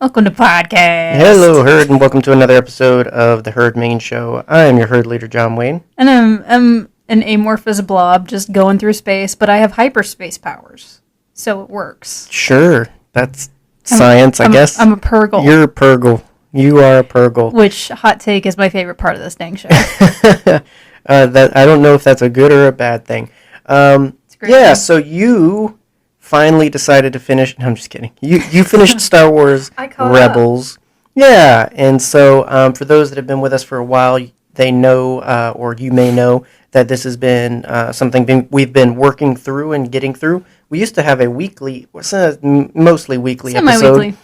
Welcome to podcast. Hello, Herd, and welcome to another episode of the Herd Main Show. I am your Herd leader, John Wayne. And I'm an amorphous blob just going through space, but I have hyperspace powers, so it works. Sure, that's science, I guess. I'm a Purgle. You're a Purgle. You are a Purgle. Which, hot take, is my favorite part of this dang show. That I don't know if that's a good or a bad thing. It's great. Yeah, so you finally decided to finish. No, I'm just kidding. You finished Star Wars Rebels. Yeah, and so for those that have been with us for a while, they know, or you may know, that this has been something we've been working through and getting through. We used to have a weekly, mostly weekly episode.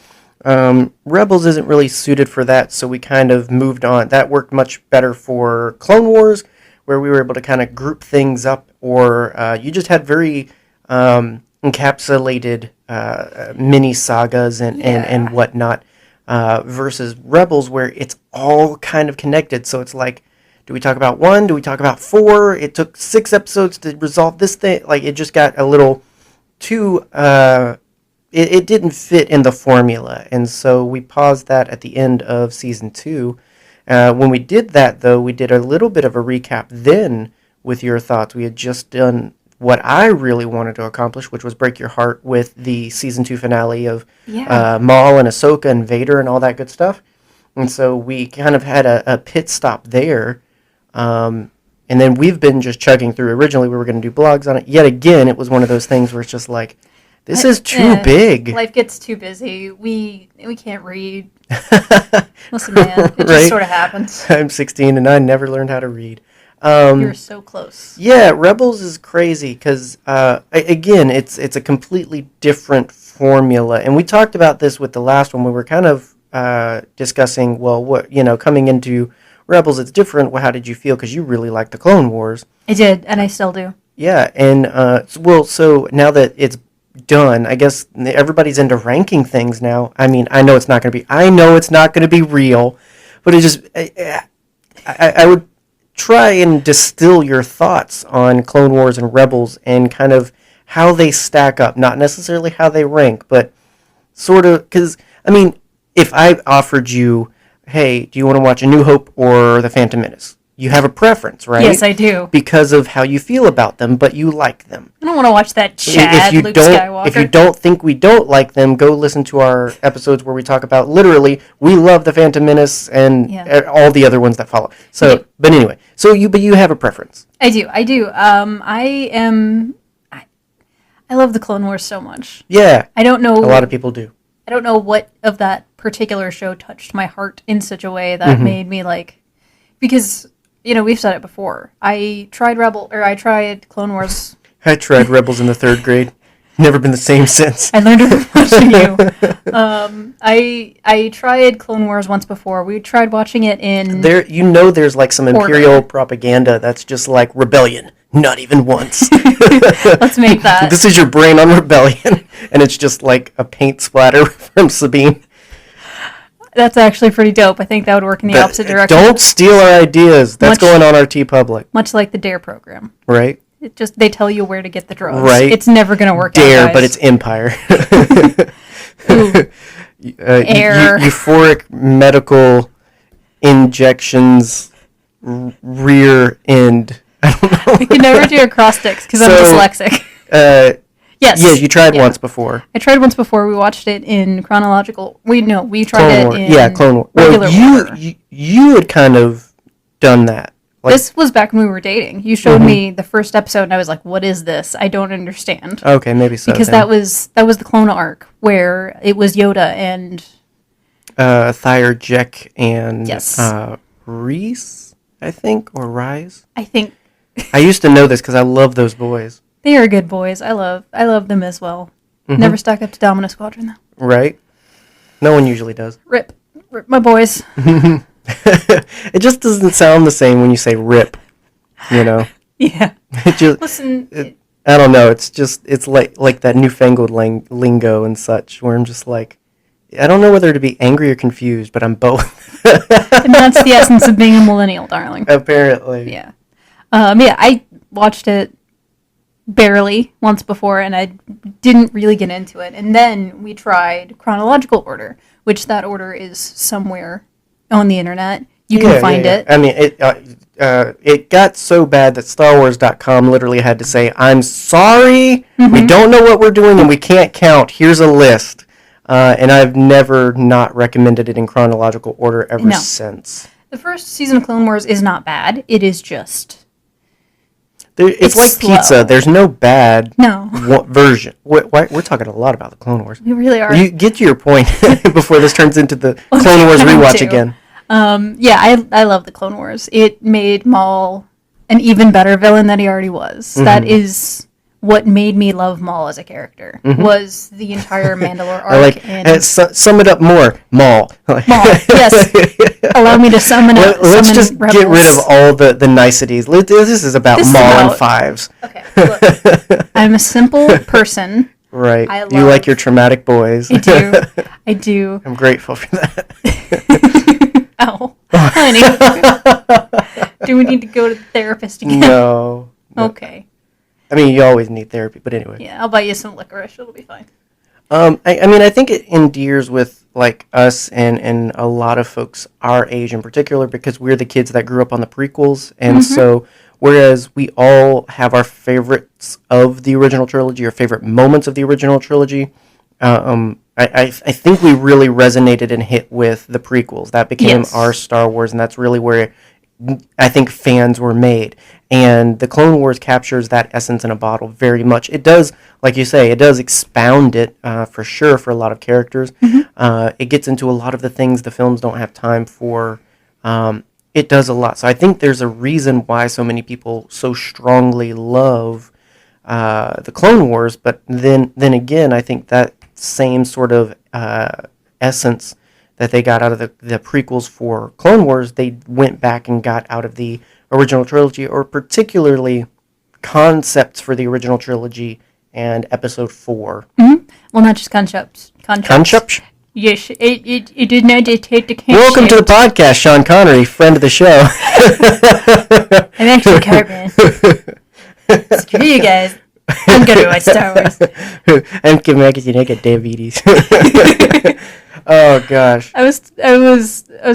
Rebels isn't really suited for that, so we kind of moved on. That worked much better for Clone Wars, where we were able to kind of group things up, or you just had very encapsulated mini sagas and whatnot, versus Rebels, where it's all kind of connected. So it's like, do we talk about one? Do we talk about four? It took 6 episodes to resolve this thing. Like, it just got a little too... It didn't fit in the formula, and so we paused that at the end of Season 2. When we did that, though, we did a little bit of a recap then with your thoughts. We had just done what I really wanted to accomplish, which was break your heart with the Season 2 finale of Maul and Ahsoka and Vader and all that good stuff. And so we kind of had a pit stop there, and then we've been just chugging through. Originally, we were going to do blogs on it. Yet again, it was one of those things where it's just like, this is too big. Life gets too busy. We can't read. Listen, man, it just sort of happens. I'm 16 and I never learned how to read. You're so close. Yeah, Rebels is crazy because, again, it's a completely different formula. And we talked about this with the last one. We were kind of discussing, well, what coming into Rebels, it's different. Well, how did you feel? Because you really liked the Clone Wars. I did, and I still do. Yeah, and so now that it's done, I guess everybody's into ranking things now. I mean, I know it's not going to be real, but it just I would try and distill your thoughts on Clone Wars and Rebels and kind of how they stack up, not necessarily how they rank, but sort of, because I mean, if I offered you, hey, do you want to watch A New Hope or The Phantom Menace? You have a preference, right? Yes, I do. Because of how you feel about them, but you like them. I don't want to watch that Chad Luke Skywalker. If you don't think we don't like them, go listen to our episodes where we talk about, literally, we love The Phantom Menace and all the other ones that follow. So, but anyway, but you have a preference. I do. I love the Clone Wars so much. Yeah. I don't know. A lot of people do. I don't know what of that particular show touched my heart in such a way that made me because... we've said it before. I tried Clone Wars. I tried Rebels in the 3rd grade. Never been the same since. I learned it from watching you. I tried Clone Wars once before. We tried watching it in... There's like some Imperial propaganda that's just like rebellion. Not even once. Let's make that. This is your brain on rebellion. And it's just like a paint splatter from Sabine. That's actually pretty dope. I think that would work in the opposite direction. Don't steal our ideas. That's going on our T-Public. Much like the DARE program. Right. They tell you where to get the drugs. Right. It's never going to work DARE, out, guys. but it's Empire. Air. Euphoric medical injections, rear end. I don't know. We could never do acrostics because I'm dyslexic. Yes. Yeah, you tried once before. I tried once before. We watched it in chronological... We tried it in Clone Wars. regular order. You had kind of done that. This was back when we were dating. You showed me the first episode, and I was like, what is this? I don't understand. Okay, maybe so. Because that was the Clone arc, where it was Yoda and... Thyre, Jek, and Reese, I think, or Rise. I think... I used to know this because I love those boys. They are good boys. I love them as well. Never stuck up to Domino Squadron, though. Right? No one usually does. Rip my boys. It just doesn't sound the same when you say rip, Yeah. Listen. I don't know. It's like that newfangled lingo and such, where I'm just like, I don't know whether to be angry or confused, but I'm both. And that's the essence of being a millennial, darling. Apparently. Yeah. I watched it barely once before, and I didn't really get into it. And then we tried chronological order, which that order is somewhere on the internet. You can find it. I mean, it got so bad that StarWars.com literally had to say, "I'm sorry, we don't know what we're doing and we can't count. Here's a list." And I've never not recommended it in chronological order ever since. The first season of Clone Wars is not bad. It is just... It's like slow. Pizza. There's no bad version. We're talking a lot about the Clone Wars. We really are. You get to your point before this turns into the Clone Wars rewatch again. I love the Clone Wars. It made Maul an even better villain than he already was. That is what made me love Maul as a character, was the entire Mandalore arc. Sum it up more. Maul. Maul, yes. Allow me to summon up. Let's just rebels. Get rid of all the niceties. This is about Maul and fives. Okay, look. I'm a simple person. Right. You like your traumatic boys. I do. I'm grateful for that. Ow. Honey. Do we need to go to the therapist again? No. Okay. I mean, you always need therapy, but anyway. Yeah, I'll buy you some licorice. It'll be fine. I mean, I think it endears with, like, us and a lot of folks our age in particular, because we're the kids that grew up on the prequels, and so whereas we all have our favorites of the original trilogy or favorite moments of the original trilogy, I think we really resonated and hit with the prequels. That became our Star Wars, and that's really where I think fans were made. And the Clone Wars captures that essence in a bottle very much. It does, like you say, it does expound it for sure for a lot of characters. It gets into a lot of the things the films don't have time for. It does a lot. So I think there's a reason why so many people so strongly love the Clone Wars. But then again, I think that same sort of essence that they got out of the prequels for Clone Wars, they went back and got out of the original trilogy, or particularly concepts for the original trilogy and Episode 4. Well, not just concepts. Concepts? Yes, it did not dictate the concept. Welcome to the podcast, Sean Connery, friend of the show. I'm actually Capron. Screw you guys. I'm gonna watch Star Wars. I'm Kim Magazine. I get diabetes. Oh gosh. I was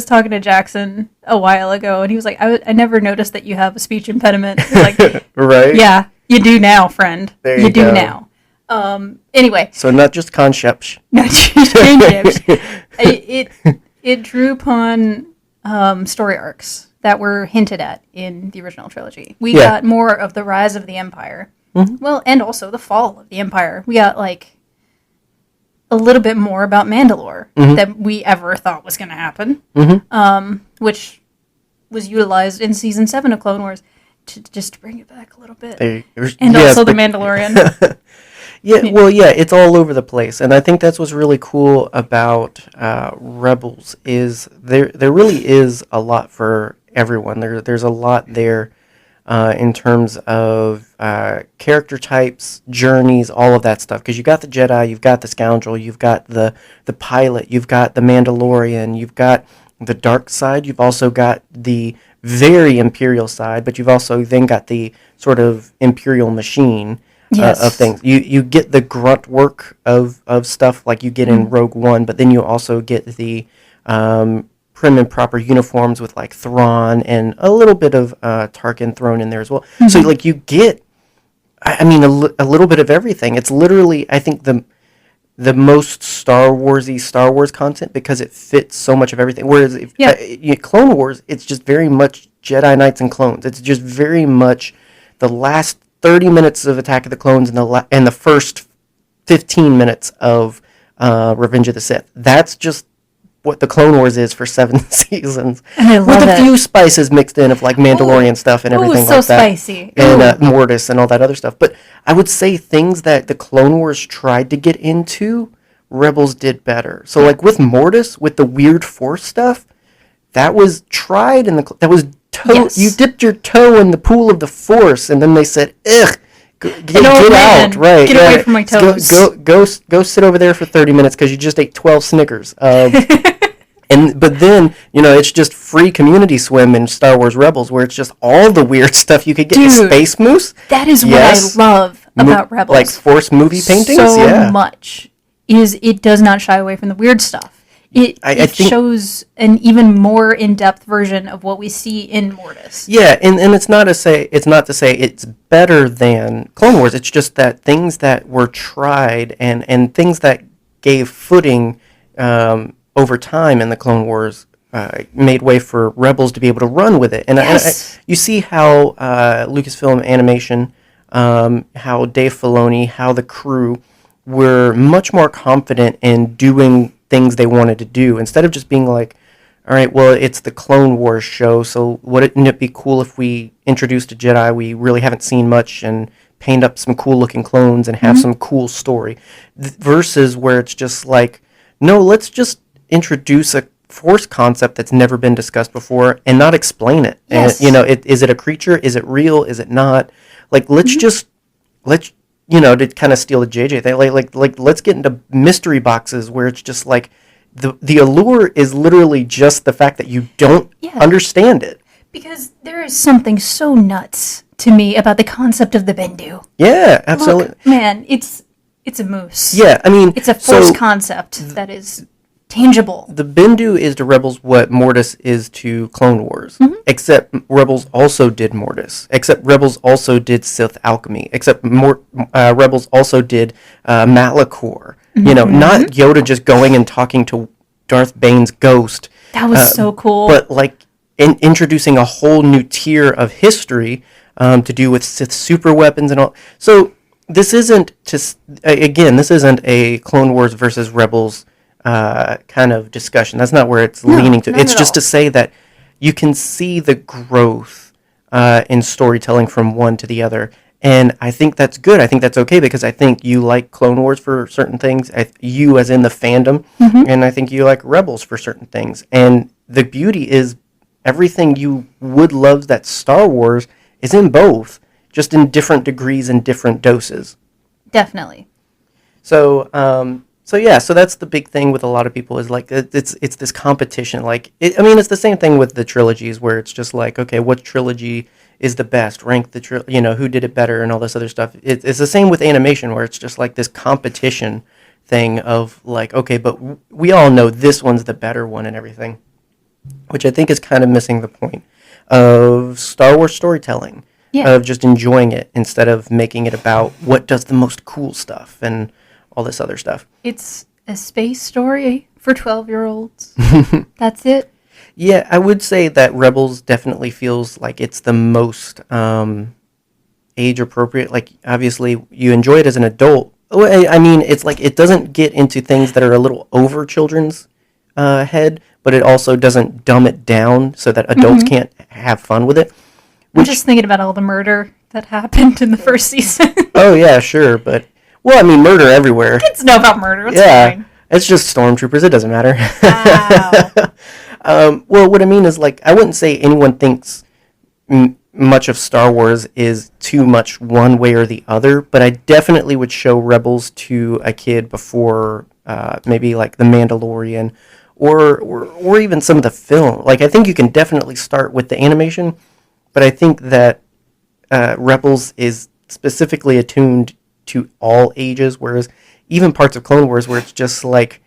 talking to Jackson a while ago, and he was like, "I never noticed that you have a speech impediment." Like, right? Yeah, you do now, friend. There you do now. Anyway. So not just concepts. Not just concepts. It drew upon story arcs that were hinted at in the original trilogy. We got more of the rise of the Empire. Well, and also the fall of the Empire. We got like a little bit more about Mandalore than we ever thought was going to happen, which was utilized in Season 7 of Clone Wars to bring it back a little bit. Also the Mandalorian. It's all over the place. And I think that's what's really cool about Rebels is there really is a lot for everyone. There's a lot there in terms of character types, journeys, all of that stuff. Because you got the Jedi, you've got the Scoundrel, you've got the pilot, you've got the Mandalorian, you've got the dark side, you've also got the very Imperial side, but you've also then got the sort of Imperial machine of things. You get the grunt work of stuff like you get in Rogue One, but then you also get the prim and proper uniforms with like Thrawn and a little bit of Tarkin thrown in there as well. So like you get, I mean, a little bit of everything. It's literally, I think, the most Star Wars content because it fits so much of everything. Whereas Clone Wars, it's just very much Jedi Knights and clones. It's just very much the last 30 minutes of Attack of the Clones and the first 15 minutes of Revenge of the Sith. That's just what the Clone Wars is for 7 seasons. And I love with a few spices mixed in of like Mandalorian stuff and everything like that. Spicy. And Mortis and all that other stuff. But I would say things that the Clone Wars tried to get into, Rebels did better. So like with Mortis, with the weird Force stuff, that was tried in that was you dipped your toe in the pool of the Force, and then they said, "Ugh, get out, right? Get away from my toes. Go sit over there for 30 minutes because you just ate 12 Snickers." But then it's just free community swim in Star Wars Rebels, where it's just all the weird stuff you could get. Dude, Space Moose. That is what I love about Rebels. Like Force movie paintings. So much is it does not shy away from the weird stuff. It shows an even more in-depth version of what we see in Mortis. Yeah, and it's not to say it's better than Clone Wars. It's just that things that were tried and things that gave footing over time in the Clone Wars made way for Rebels to be able to run with it. And Yes. you see how Lucasfilm Animation, how Dave Filoni, how the crew were much more confident in doing things they wanted to do instead of just being like, all right, well, it's the Clone Wars show, so wouldn't it be cool if we introduced a Jedi we really haven't seen much and paint up some cool-looking clones and have some cool story, versus where it's just like, no, let's just introduce a Force concept that's never been discussed before and not explain it. Yes. And, is it a creature? Is it real? Is it not? Like, let's to kind of steal the JJ thing, like let's get into mystery boxes where it's just like the allure is literally just the fact that you don't understand it. Because there is something so nuts to me about the concept of the Bendu. Yeah, absolutely. Look, man, it's a moose. Yeah, I mean, it's a Force concept that is tangible. The Bendu is to Rebels what Mortis is to Clone Wars. Except Rebels also did Mortis. Except Rebels also did Sith alchemy. Except Rebels also did Malachor. Not Yoda just going and talking to Darth Bane's ghost. That was so cool. But like introducing a whole new tier of history to do with Sith super weapons and all. So this isn't this isn't a Clone Wars versus Rebels kind of discussion. That's not where it's leaning to. It's just to say that you can see the growth in storytelling from one to the other. And I think that's good. I think that's okay because I think you like Clone Wars for certain things, you as in the fandom, and I think you like Rebels for certain things. And the beauty is everything you would love that Star Wars is in both, just in different degrees and different doses. Definitely. So that's the big thing with a lot of people is like it's this competition. Like it's the same thing with the trilogies where it's just like, okay, what trilogy is the best? Rank the who did it better and all this other stuff. It's the same with animation where it's just like this competition thing of like, okay, but we all know this one's the better one and everything, which I think is kind of missing the point of Star Wars storytelling, of just enjoying it instead of making it about what does the most cool stuff and all this other stuff. It's a space story for 12-year-olds. That's it. Yeah, I would say that Rebels definitely feels like it's the most age appropriate. Like, obviously, you enjoy it as an adult. I mean, it's like it doesn't get into things that are a little over children's head, but it also doesn't dumb it down so that adults can't have fun with it. I'm just thinking about all the murder that happened in the first season. Oh, yeah, sure, but... Well, I mean, murder everywhere. Kids know about murder. It's fine. It's just stormtroopers. It doesn't matter. Wow. Well, what I mean is, like, I wouldn't say anyone thinks much of Star Wars is too much one way or the other, but I definitely would show Rebels to a kid before maybe, like, The Mandalorian or even some of the film. Like, I think you can definitely start with the animation, but I think that Rebels is specifically attuned to all ages, whereas even parts of Clone Wars where it's just like,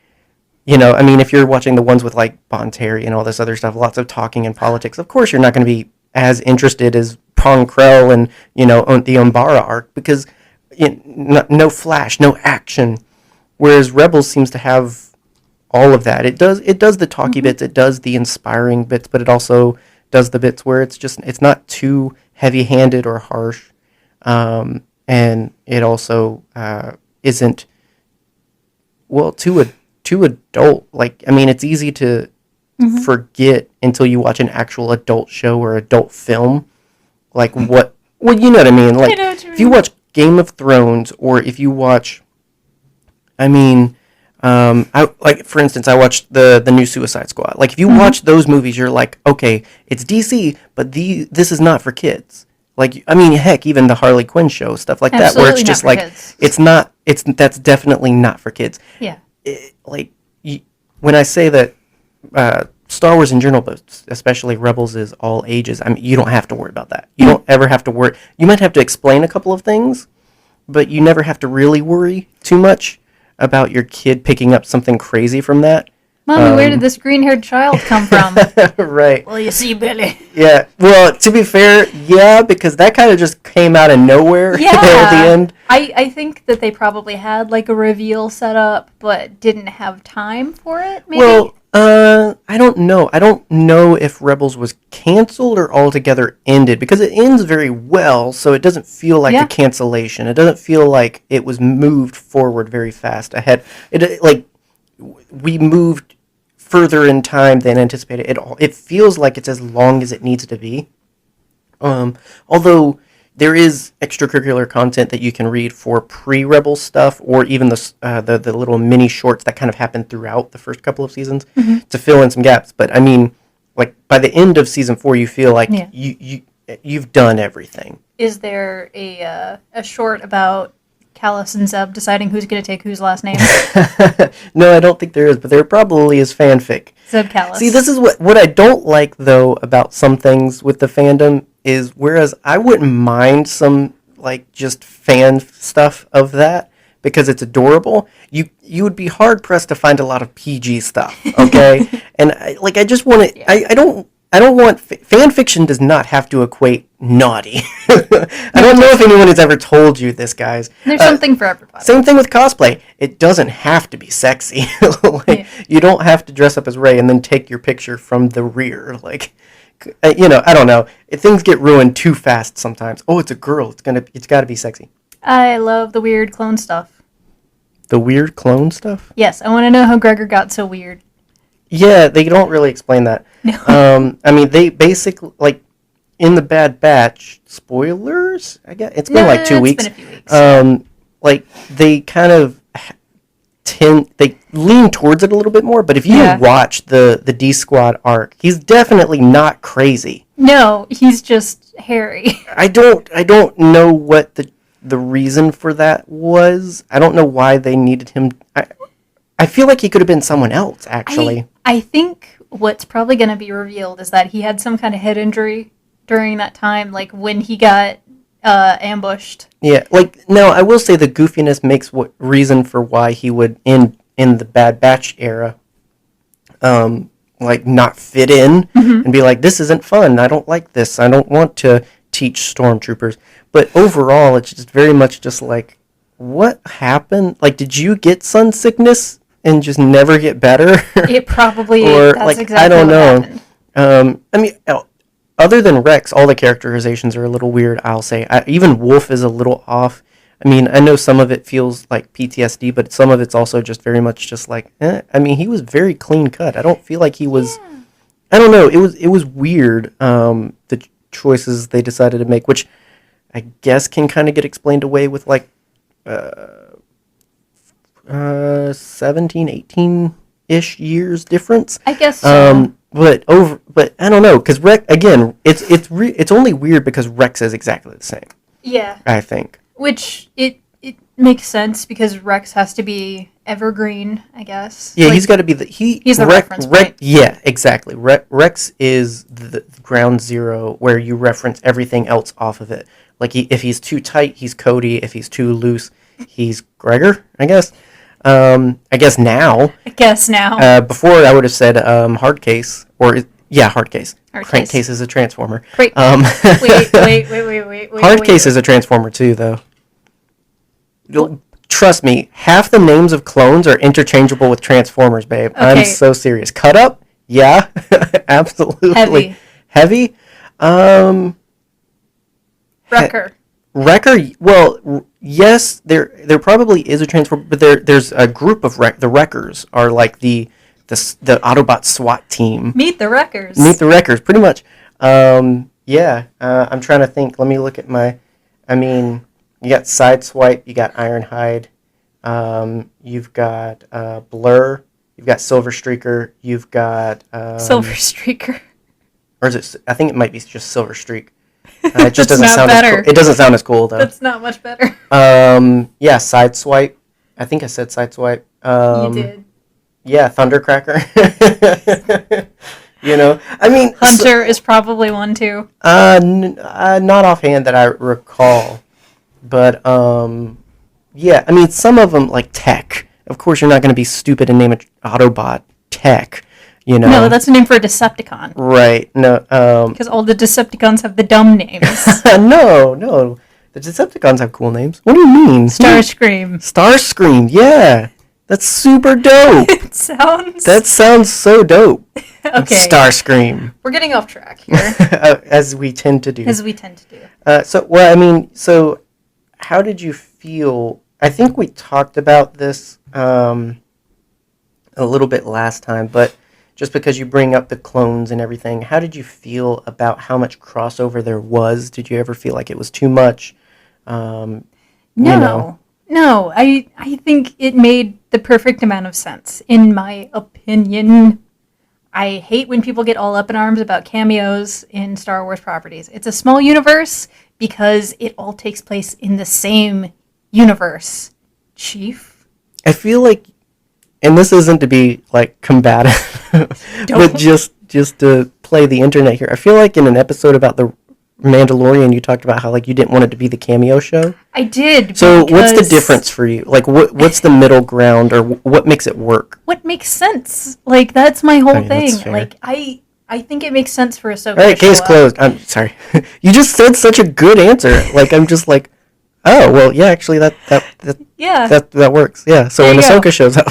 if you're watching the ones with like Bon Terry and all this other stuff, lots of talking and politics, of course you're not going to be as interested as Pong Krell and, the Umbara arc because no flash, no action, whereas Rebels seems to have all of that. It does the talky bits, it does the inspiring bits, but it also does the bits where it's not too heavy-handed or harsh. And it also isn't, well, too adult. Like, I mean, it's easy to forget until you watch an actual adult show or adult film. Like, well, you know what I mean? Like, if you watch Game of Thrones or if you watch, for instance, I watched the new Suicide Squad. Like, if you watch those movies, you're like, okay, it's DC, but this is not for kids. Like, I mean, heck, even the Harley Quinn show, stuff like that, where it's just like, kids. That's definitely not for kids. Yeah. When I say that Star Wars in general, but especially Rebels is all ages, I mean, you don't have to worry about that. You don't ever have to worry. You might have to explain a couple of things, but you never have to really worry too much about your kid picking up something crazy from that. Mommy, where did this green-haired child come from? Right. Well, you see, Billy. Yeah. Well, to be fair, yeah, because that kind of just came out of nowhere there at the end. I think that they probably had like a reveal set up, but didn't have time for it, maybe? Well, I don't know. I don't know if Rebels was canceled or altogether ended, because it ends very well, so it doesn't feel like a cancellation. It doesn't feel like it was moved forward very fast ahead. We moved further in time than anticipated. It feels like it's as long as it needs to be. Although there is extracurricular content that you can read for pre-Rebel stuff, or even the little mini shorts that kind of happen throughout the first couple of seasons to fill in some gaps. But I mean, like by the end of season 4, you feel like you've done everything. Is there a short about Callus and Zeb deciding who's going to take whose last name? No, I don't think there is, but there probably is fanfic. Zeb Callus. See, this is what I don't like, though, about some things with the fandom is, whereas I wouldn't mind some, like, just fan stuff of that, because it's adorable, you would be hard-pressed to find a lot of PG stuff, okay? And, I just want to... I don't want... Fan fiction does not have to equate naughty. I don't know if anyone has ever told you this, guys. There's something for everybody. Same thing with cosplay. It doesn't have to be sexy. You don't have to dress up as Rey and then take your picture from the rear. I don't know. Things get ruined too fast sometimes. Oh, it's a girl. It's got to be sexy. I love the weird clone stuff. The weird clone stuff? Yes, I want to know how Gregor got so weird. Yeah, they don't really explain that. No. I mean, they basically, in the Bad Batch, spoilers, I guess? It's been 2 weeks. It's been a few weeks. They kind of they lean towards it a little bit more, but if you watch the D-Squad arc, he's definitely not crazy. No, he's just hairy. I don't know what the reason for that was. I don't know why they needed him. I feel like he could have been someone else, actually. I think what's probably going to be revealed is that he had some kind of head injury during that time, like when he got ambushed. Yeah, no, I will say the goofiness makes reason for why he would, in the Bad Batch era, not fit in and be like, this isn't fun, I don't like this, I don't want to teach stormtroopers. But overall, it's just very much just like, what happened? Did you get sun sickness and just never get better? It probably, or, that's exactly I don't know. Happened. I mean, other than Rex, all the characterizations are a little weird, I'll say. Even Wolf is a little off. I mean, I know some of it feels like PTSD, but some of it's also just very much just I mean, he was very clean cut. I don't feel like he was... Yeah. I don't know. It was weird, the choices they decided to make, which I guess can kind of get explained away with 17, 18-ish years difference. I guess so. But I don't know, because Rex, again, it's only weird because Rex is exactly the same. Yeah. I think. Which it makes sense because Rex has to be evergreen, I guess. Yeah, he's got to be he's the reference point. Yeah, exactly. Rex is the ground zero where you reference everything else off of it. If he's too tight, he's Cody. If he's too loose, he's Gregor, I guess. I guess now. Before I would have said hard case, hard case. Crankcase is a transformer. Wait. Hard case is a transformer too, though. Trust me, half the names of clones are interchangeable with transformers, babe. Okay. I'm so serious. Cut up? Yeah, absolutely. Heavy? Wrecker. Wrecker? Well, yes, there probably is a transformer, but there's a group of the Wreckers are like the Autobot SWAT team. Meet the Wreckers, pretty much. Yeah, I'm trying to think. Let me look at you got Sideswipe, you got Ironhide, you've got Blur, you've got Silver Streaker, you've got... Silver Streaker. Or is it... I think it might be just Silver Streak. It just doesn't sound better. as cool. It doesn't sound as cool, though. That's not much better. Yeah, Sideswipe. I think I said Sideswipe. You did. Yeah, Thundercracker. Hunter is probably one, too. Not offhand that I recall. But, yeah, some of them, like Tech. Of course, you're not going to be stupid and name an Autobot tech, you know. No, that's a name for a Decepticon. Right. No. Because all the Decepticons have the dumb names. No. The Decepticons have cool names. What do you mean? Starscream. Starscream. Yeah. That's super dope. That sounds so dope. Okay. Starscream. We're getting off track here. As we tend to do. So how did you feel? I think we talked about this a little bit last time, but just because you bring up the clones and everything, how did you feel about how much crossover there was? Did you ever feel like it was too much? No, I think it made the perfect amount of sense, in my opinion. I hate when people get all up in arms about cameos in Star Wars properties. It's a small universe because it all takes place in the same universe. Chief? I feel like, and this isn't to be like combative, but just to play the internet here, I feel like in an episode about the Mandalorian, you talked about how like you didn't want it to be the cameo show. I did. So what's the difference for you? Like what's the middle ground, or what makes it work? What makes sense? Like that's my whole thing. Like I think it makes sense for Ahsoka. All right, case closed. I'm sorry. You just said such a good answer. Like I'm just like, oh well, yeah. Actually, that works. Yeah. So when Ahsoka shows up,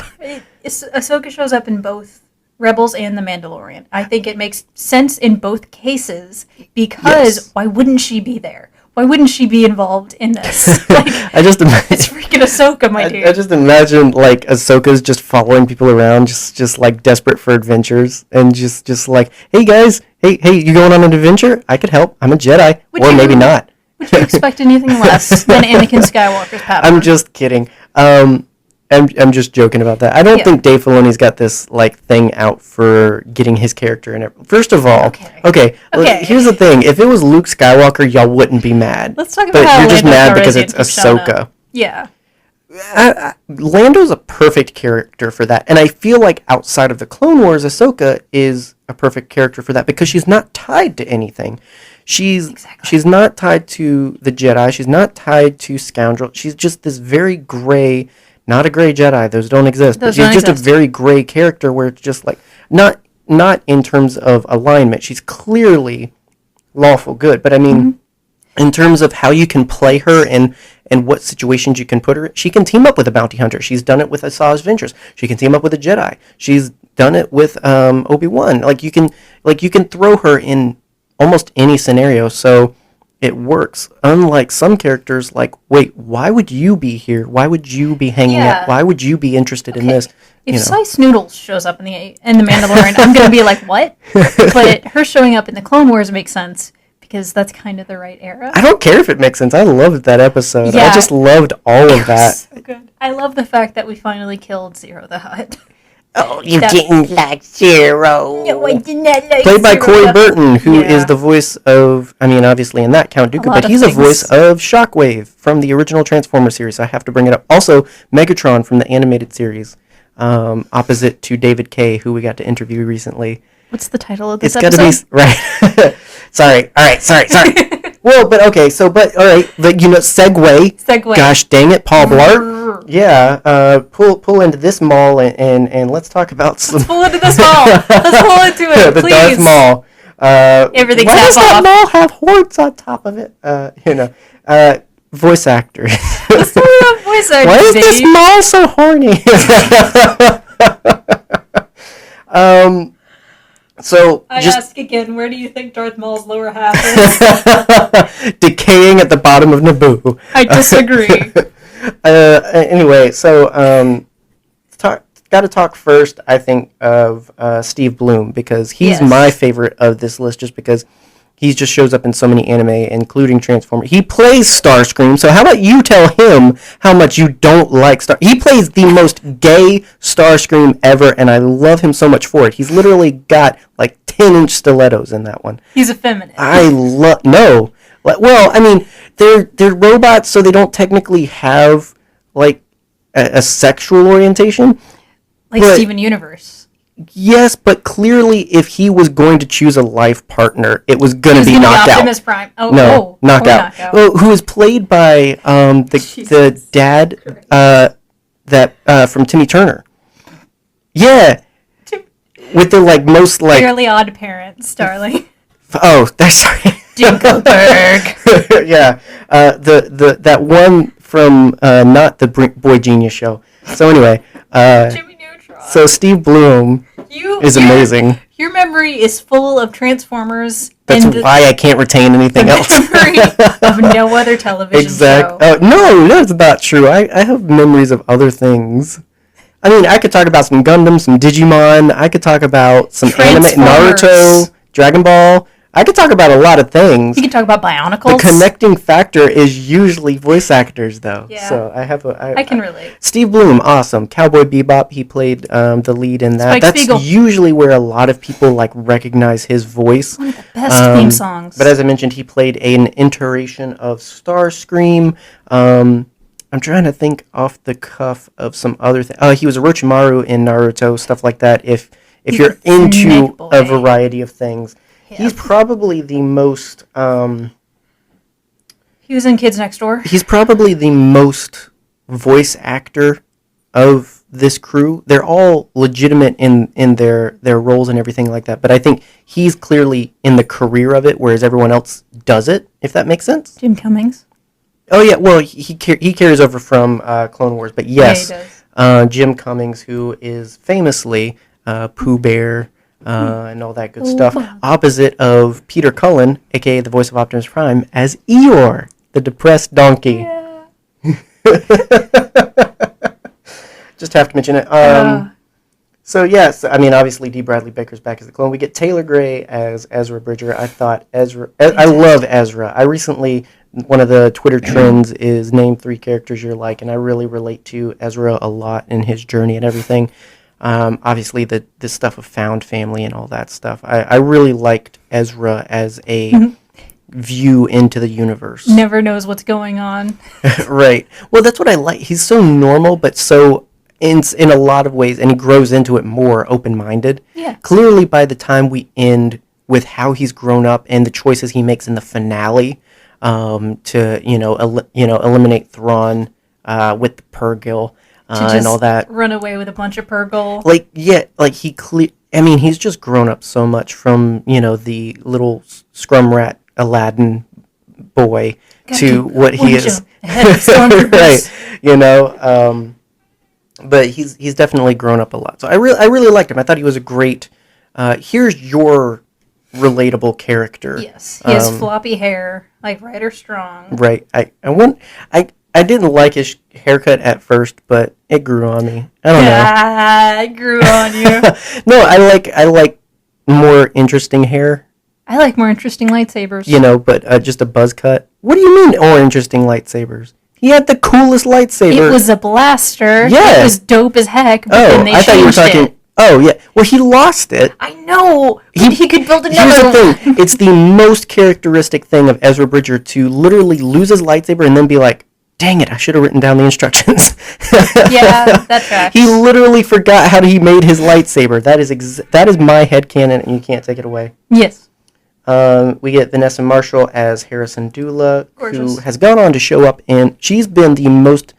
Ahsoka shows up in both Rebels and The Mandalorian. I think it makes sense in both cases because why wouldn't she be there? Why wouldn't she be involved in this? Like, I just imagine it's freaking Ahsoka, my dude. I just imagine like Ahsoka's just following people around, just like desperate for adventures, and just like, hey guys, hey, you going on an adventure? I could help. I'm a Jedi, or maybe not. Would you expect anything less than Anakin Skywalker's power? I'm just kidding. I'm just joking about that. I don't think Dave Filoni's got this like thing out for getting his character in it. First of all, okay. Here's the thing: if it was Luke Skywalker, y'all wouldn't be mad. Let's talk about how you're just mad because it's Ahsoka. Ahsoka. Yeah. Lando's a perfect character for that, and I feel like outside of the Clone Wars, Ahsoka is a perfect character for that because she's not tied to anything. She's not tied to the Jedi. She's not tied to Scoundrel. She's just this very gray. Not a gray Jedi; those don't exist. But she's just a very gray character, where it's just like not in terms of alignment. She's clearly lawful good, but I mean, in terms of how you can play her and what situations you can put her in, she can team up with a bounty hunter. She's done it with Asajj Ventress. She can team up with a Jedi. She's done it with Obi-Wan. Like you can throw her in almost any scenario. So. It works. Unlike some characters, like, wait, why would you be here? Why would you be hanging out? Why would you be interested in this? If Slice Noodles shows up in the Mandalorian, I'm gonna be like, what? But her showing up in the Clone Wars makes sense because that's kind of the right era. I don't care if it makes sense. I loved that episode. I just loved all of that. So good. I love the fact that we finally killed Zero the Hutt. Oh, you didn't like Zero. No, I did not like Played by Zero Corey Burton, who is the voice of, I mean, obviously in that Count Dooku, but he's a voice of Shockwave from the original Transformers series. I have to bring it up. Also, Megatron from the animated series, opposite to David Kaye, who we got to interview recently. What's the title of this episode? It's got to be, right. Sorry. All right, sorry. Well, but okay, all right, but segue. Gosh dang it, Paul Blart. Yeah, pull into this mall and let's talk about some. Let's pull into this mall. Let's pull into it, the please. Darth Mall. Everything's why does that mall have hordes on top of it? Voice actors. Let's talk about voice actors. Why is this mall so horny? So I ask again, where do you think Darth Maul's lower half is? Decaying at the bottom of Naboo. I disagree. Anyway, so got to talk first, I think, of Steve Blum, because he's my favorite of this list just because he just shows up in so many anime, including Transformers. He plays Starscream, so how about you tell him how much you don't like He plays the most gay Starscream ever, and I love him so much for it. He's literally got like 10-inch stilettos in that one. He's effeminate. No. Well, I mean, they're robots, so they don't technically have like a sexual orientation. Like Steven Universe. Yes, but clearly, if he was going to choose a life partner, it was going to be Knockout. Optimus Prime. Knockout. Well, who is played by the dad that from Timmy Turner. Yeah. with the like most like Fairly Odd Parents, darling. oh, that's sorry. Dinkelberg. Yeah, the that one from not the Boy Genius show. So anyway, Jimmy Neutron. so Steve Bloom is amazing. Your memory is full of Transformers. That's and why I can't retain anything else. memory of no other television show. No, that's not true. I have memories of other things. I mean, I could talk about some Gundam, some Digimon. I could talk about some anime, Naruto, Dragon Ball. I could talk about a lot of things. You can talk about Bionicles. The connecting factor is usually voice actors, though. Yeah. So I can relate. Steve Bloom, awesome. Cowboy Bebop, he played the lead in that. Spike That's Spiegel. usually where a lot of people like recognize his voice. One of the best theme songs. But as I mentioned, he played an iteration of Starscream. I'm trying to think off the cuff of some other thing. He was Orochimaru in Naruto, stuff like that. If you're into a variety of things. Yep. He's probably the most... he was in Kids Next Door. He's probably the most voice actor of this crew. They're all legitimate in their roles and everything like that. But I think he's clearly in the career of it, whereas everyone else does it, if that makes sense. Jim Cummings. Oh, yeah. Well, he carries over from Clone Wars. But yes, yeah, Jim Cummings, who is famously Pooh Bear... and all that good stuff. Opposite of Peter Cullen, a.k.a. the voice of Optimus Prime, as Eeyore, the depressed donkey. Yeah. Just have to mention it. So, yes, I mean, obviously, D. Bradley Baker's back as the clone. We get Taylor Gray as Ezra Bridger. I thought I love Ezra. I recently, one of the Twitter trends is name 3 characters you're like, and I really relate to Ezra a lot in his journey and everything. Obviously, this stuff of found family and all that stuff. I really liked Ezra as a view into the universe. Never knows what's going on. Right. Well, that's what I like. He's so normal, but so in a lot of ways, and he grows into it more open-minded. Yeah. Clearly, by the time we end with how he's grown up and the choices he makes in the finale, to eliminate Thrawn with the Purrgil. And all that. Run away with a bunch of Purrgil. He's just grown up so much from, the little scrum rat Aladdin boy to what he is. Right. But he's definitely grown up a lot. So I really liked him. I thought he was a great, here's your relatable character. Yes. He has floppy hair, like Ryder Strong. Right. I didn't like his haircut at first, but it grew on me. I don't know. It grew on you. No, I like more interesting hair. I like more interesting lightsabers. But just a buzz cut. What do you mean more interesting lightsabers? He had the coolest lightsaber. It was a blaster. Yeah. It was dope as heck, but then they I thought you were talking... it. Oh, yeah. Well, he lost it. I know. He could build another Here's the one. thing. It's the most characteristic thing of Ezra Bridger to literally lose his lightsaber and then be like, dang it, I should have written down the instructions. Yeah, that tracks. He literally forgot how he made his lightsaber. That is my headcanon, and you can't take it away. Yes. We get Vanessa Marshall as Harrison Dula, Gorgeous. who has gone on to show up in... She's been the most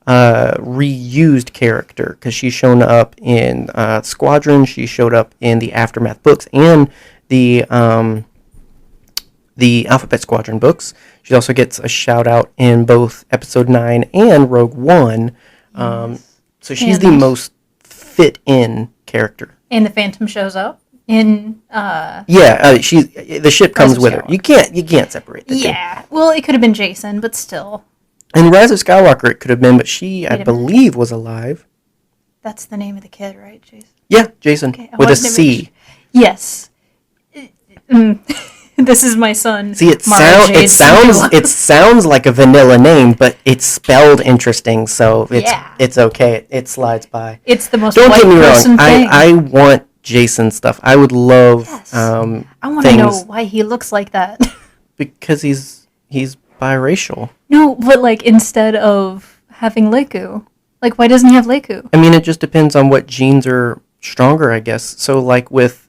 reused character, because she's shown up in Squadron, she showed up in the Aftermath books, and the Alphabet Squadron books. She also gets a shout out in both Episode 9 and Rogue One. So she's the most fit in character. And the Phantom shows up in the ship comes with her. You can't separate the two. Yeah. Well, it could have been Jason, but still. In Rise of Skywalker it could have been, but she, I believe, was alive. That's the name of the kid, right, Jason? Yeah, Jason. Okay, with a C. Yes. This is my son. See, it sounds like a vanilla name, but it's spelled interesting, so it's okay. It slides by. It's the most Don't white get me person wrong. thing. I want Jason stuff. I would love. Yes. I want to know why he looks like that. Because he's biracial. No, but like instead of having Leku, like why doesn't he have Leku? I mean, it just depends on what genes are stronger, I guess. So like with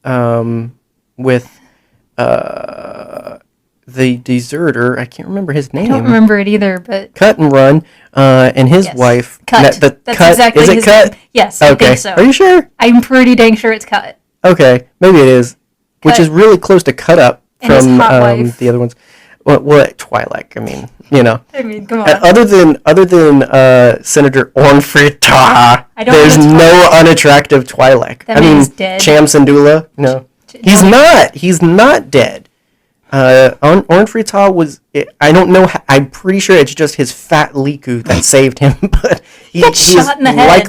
the deserter, I can't remember his name. I don't remember it either, but Cut and Run, and his wife. Cut. That's exactly Is it his Cut? Name. Yes, okay. I think so. Are you sure? I'm pretty dang sure it's Cut. Okay, maybe it is. Which is really close to Cut Up from the other ones. What Twilight? I mean, come on. Other than Senator Ornfried, there's no unattractive Twilight. That man's dead. Cham Syndulla, no, he's not. He's not dead. Ornfried was. I don't know. I'm pretty sure it's just his fat Liku that saved him. But he got shot in the head.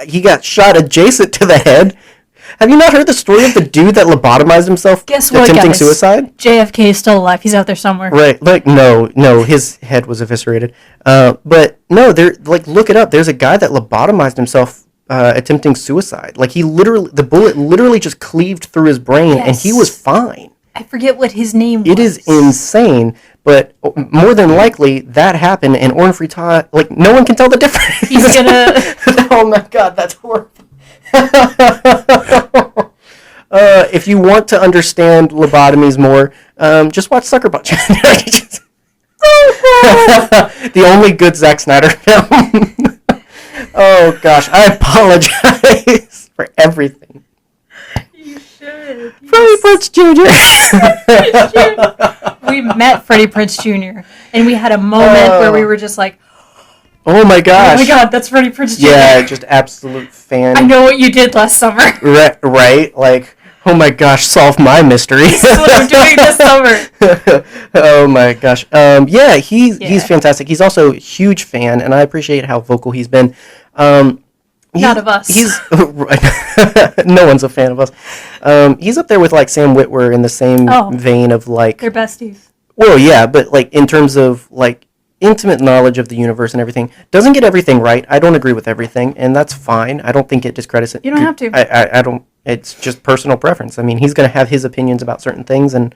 He got shot adjacent to the head. Have you not heard the story of the dude that lobotomized himself attempting suicide? JFK is still alive. He's out there somewhere. Right. No, his head was eviscerated. But no, look it up. There's a guy that lobotomized himself attempting suicide. Like the bullet literally just cleaved through his brain and he was fine. I forget what his name was. It is insane, but more than likely that happened and Ornfried, no one can tell the difference. He's gonna... Oh my god, that's horrible. If you want to understand lobotomies more, just watch Sucker Punch. The only good Zack Snyder film. Oh gosh, I apologize for everything. You should. Freddie Prinze Jr. We met Freddie Prinze Jr. and we had a moment where we were just like, oh my gosh. Oh my god, that's Freddie Prinze Jr. Yeah, just absolute fan. I know what you did last summer. Right? Like, oh my gosh, solve my mystery. This is what I'm doing this summer. Oh my gosh. Yeah, he's fantastic. He's also a huge fan, and I appreciate how vocal he's been. Not of us. No one's a fan of us. He's up there with like Sam Witwer in the same vein of like... They're besties. Well, yeah, but like in terms of like intimate knowledge of the universe and everything, doesn't get everything right. I don't agree with everything, and that's fine. I don't think it discredits it. You don't have to. I don't. It's just personal preference. I mean, he's going to have his opinions about certain things and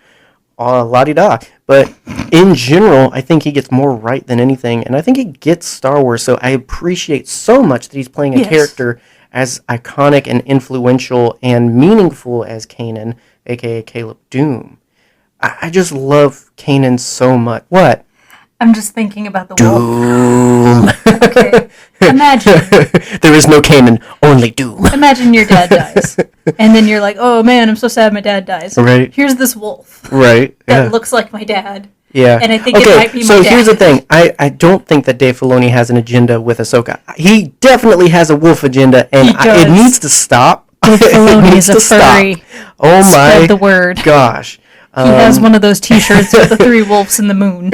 la-di-da. But in general, I think he gets more right than anything, and I think he gets Star Wars, so I appreciate so much that he's playing a character as iconic and influential and meaningful as Kanan, a.k.a. Caleb Doom. I just love Kanan so much. What? I'm just thinking about the Doom. Okay. Imagine. There is no Kanan, only Doom. Imagine your dad dies. And then you're like, oh man, I'm so sad my dad dies. Right. Here's this wolf. Right. That looks like my dad. Yeah. And I think it might be my dad. So here's the thing. I don't think that Dave Filoni has an agenda with Ahsoka. He definitely has a wolf agenda, and it needs to stop. Dave Filoni is a furry. Oh my Spread the word. Gosh. He has one of those T-shirts with the 3 wolves in the moon,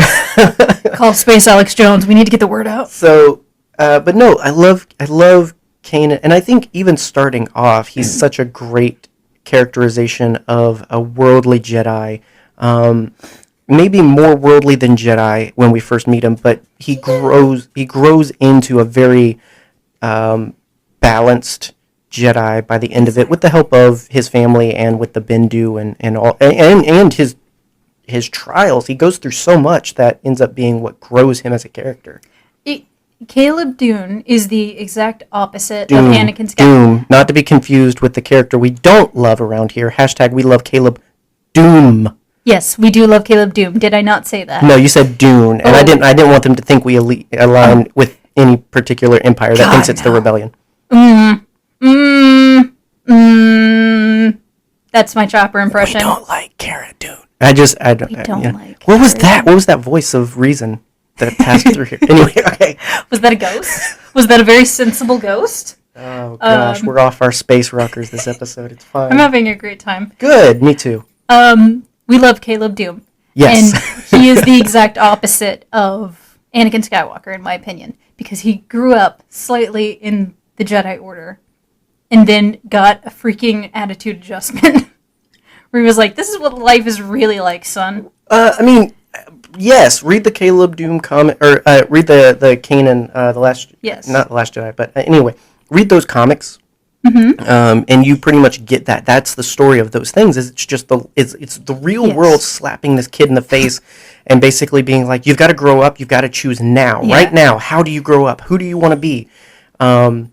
called Space Alex Jones. We need to get the word out. So, but no, I love Kanan, and I think even starting off, he's such a great characterization of a worldly Jedi. Maybe more worldly than Jedi when we first meet him, but he grows into a very balanced Jedi by the end of it, with the help of his family and with the Bendu and all and his trials. He goes through so much that ends up being what grows him as a character. Caleb Dune is the exact opposite Doom, of Anakin Skywalker. Doom, not to be confused with the character we don't love around here. # we love Caleb Doom. Yes, we do love Caleb Doom. Did I not say that? No, you said Dune, and I didn't want them to think we align with any particular empire that thinks it's the rebellion. That's my Chopper impression. We don't like Cara Dune. I don't. We don't like. What was that? What was that voice of reason that passed through here? Anyway, okay. Was that a ghost? Was that a very sensible ghost? Oh gosh, we're off our space rockers this episode. It's fine. I'm having a great time. Good, me too. We love Caleb Doom. Yes. And he is the exact opposite of Anakin Skywalker, in my opinion, because he grew up slightly in the Jedi Order and then got a freaking attitude adjustment where he was like, this is what life is really like, son. I mean, yes, read the Caleb Doom comic, or read the Kanan, the last, not the Last Jedi, but anyway, read those comics. Mm-hmm. And you pretty much get that. That's the story of those things. Is it's just it's the real world slapping this kid in the face and basically being like, you've got to grow up. You've got to choose now, right now. How do you grow up? Who do you want to be? And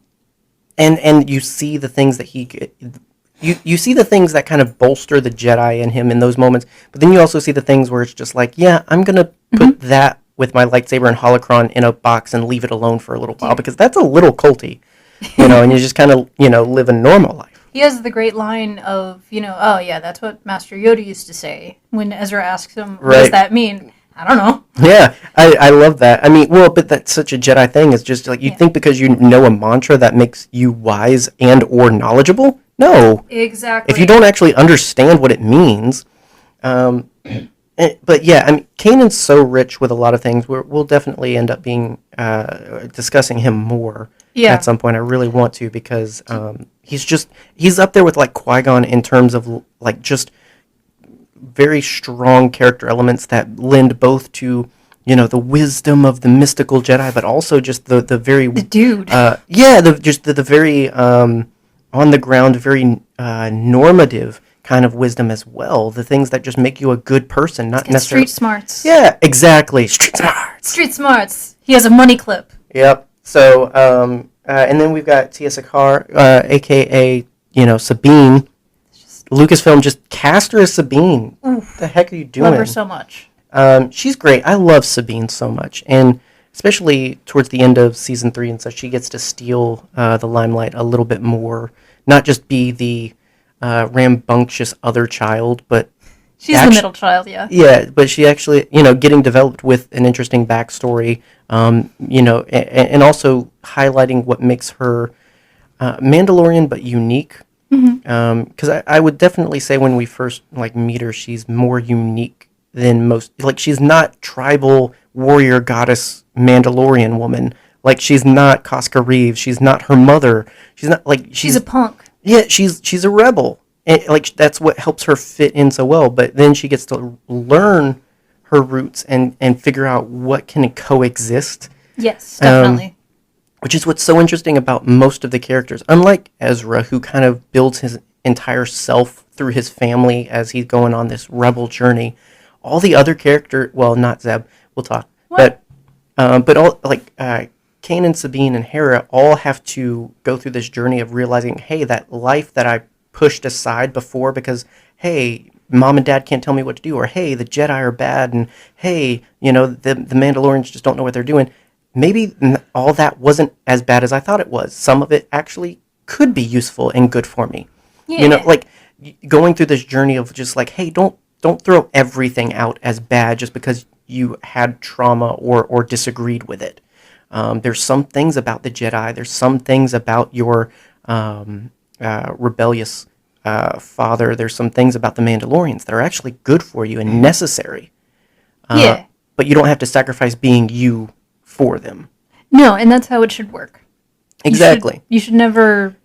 you see the things that you see the things that kind of bolster the Jedi in him in those moments. But then you also see the things where it's just like, yeah, I'm gonna put that with my lightsaber and holocron in a box and leave it alone for a little while because that's a little culty. And you just kind of, live a normal life. He has the great line of, oh yeah, that's what Master Yoda used to say when Ezra asks him, what does that mean? I don't know. Yeah, I love that. I mean, well, but that's such a Jedi thing. It's just like you think because you know a mantra that makes you wise and or knowledgeable? No. Exactly. If you don't actually understand what it means, but yeah, I mean, Kanan's so rich with a lot of things. We'll definitely end up being discussing him more at some point. I really want to because he's up there with like Qui-Gon in terms of like just very strong character elements that lend both to the wisdom of the mystical Jedi, but also just the very dude. The very on the ground, very normative kind of wisdom as well. The things that just make you a good person, not necessarily street smarts. Yeah, exactly. Street smarts. Street smarts. He has a money clip. Yep. So, and then we've got Tia Sakar, aka Sabine. Lucasfilm just cast her as Sabine. Oof. What the heck are you doing? Love her so much. She's great. I love Sabine so much, and especially towards the end of season 3 and such, she gets to steal the limelight a little bit more. Not just be the rambunctious other child, but she's the middle child, yeah. Yeah, but she actually, getting developed with an interesting backstory, and also highlighting what makes her Mandalorian but unique. Because I would definitely say when we first meet her, she's more unique than most. Like, she's not tribal warrior goddess Mandalorian woman. Like, she's not Cosca Reeves. She's not her mother. She's not she's a punk. Yeah, she's a rebel. And, that's what helps her fit in so well. But then she gets to learn her roots and figure out what can coexist. Yes, definitely. Which is what's so interesting about most of the characters. Unlike Ezra, who kind of builds his entire self through his family as he's going on this rebel journey, all the other characters, well, not Zeb, we'll talk, what? but all Kanan, Sabine, and Hera all have to go through this journey of realizing, hey, that life that I pushed aside before because, hey, mom and dad can't tell me what to do, or hey, the Jedi are bad, and hey, the Mandalorians just don't know what they're doing. Maybe all that wasn't as bad as I thought it was. Some of it actually could be useful and good for me. Yeah. Going through this journey of just hey, don't throw everything out as bad just because you had trauma or disagreed with it. There's some things about the Jedi. There's some things about your rebellious father. There's some things about the Mandalorians that are actually good for you and necessary. But you don't have to sacrifice being you for them. No, and that's how it should work. Exactly. You should never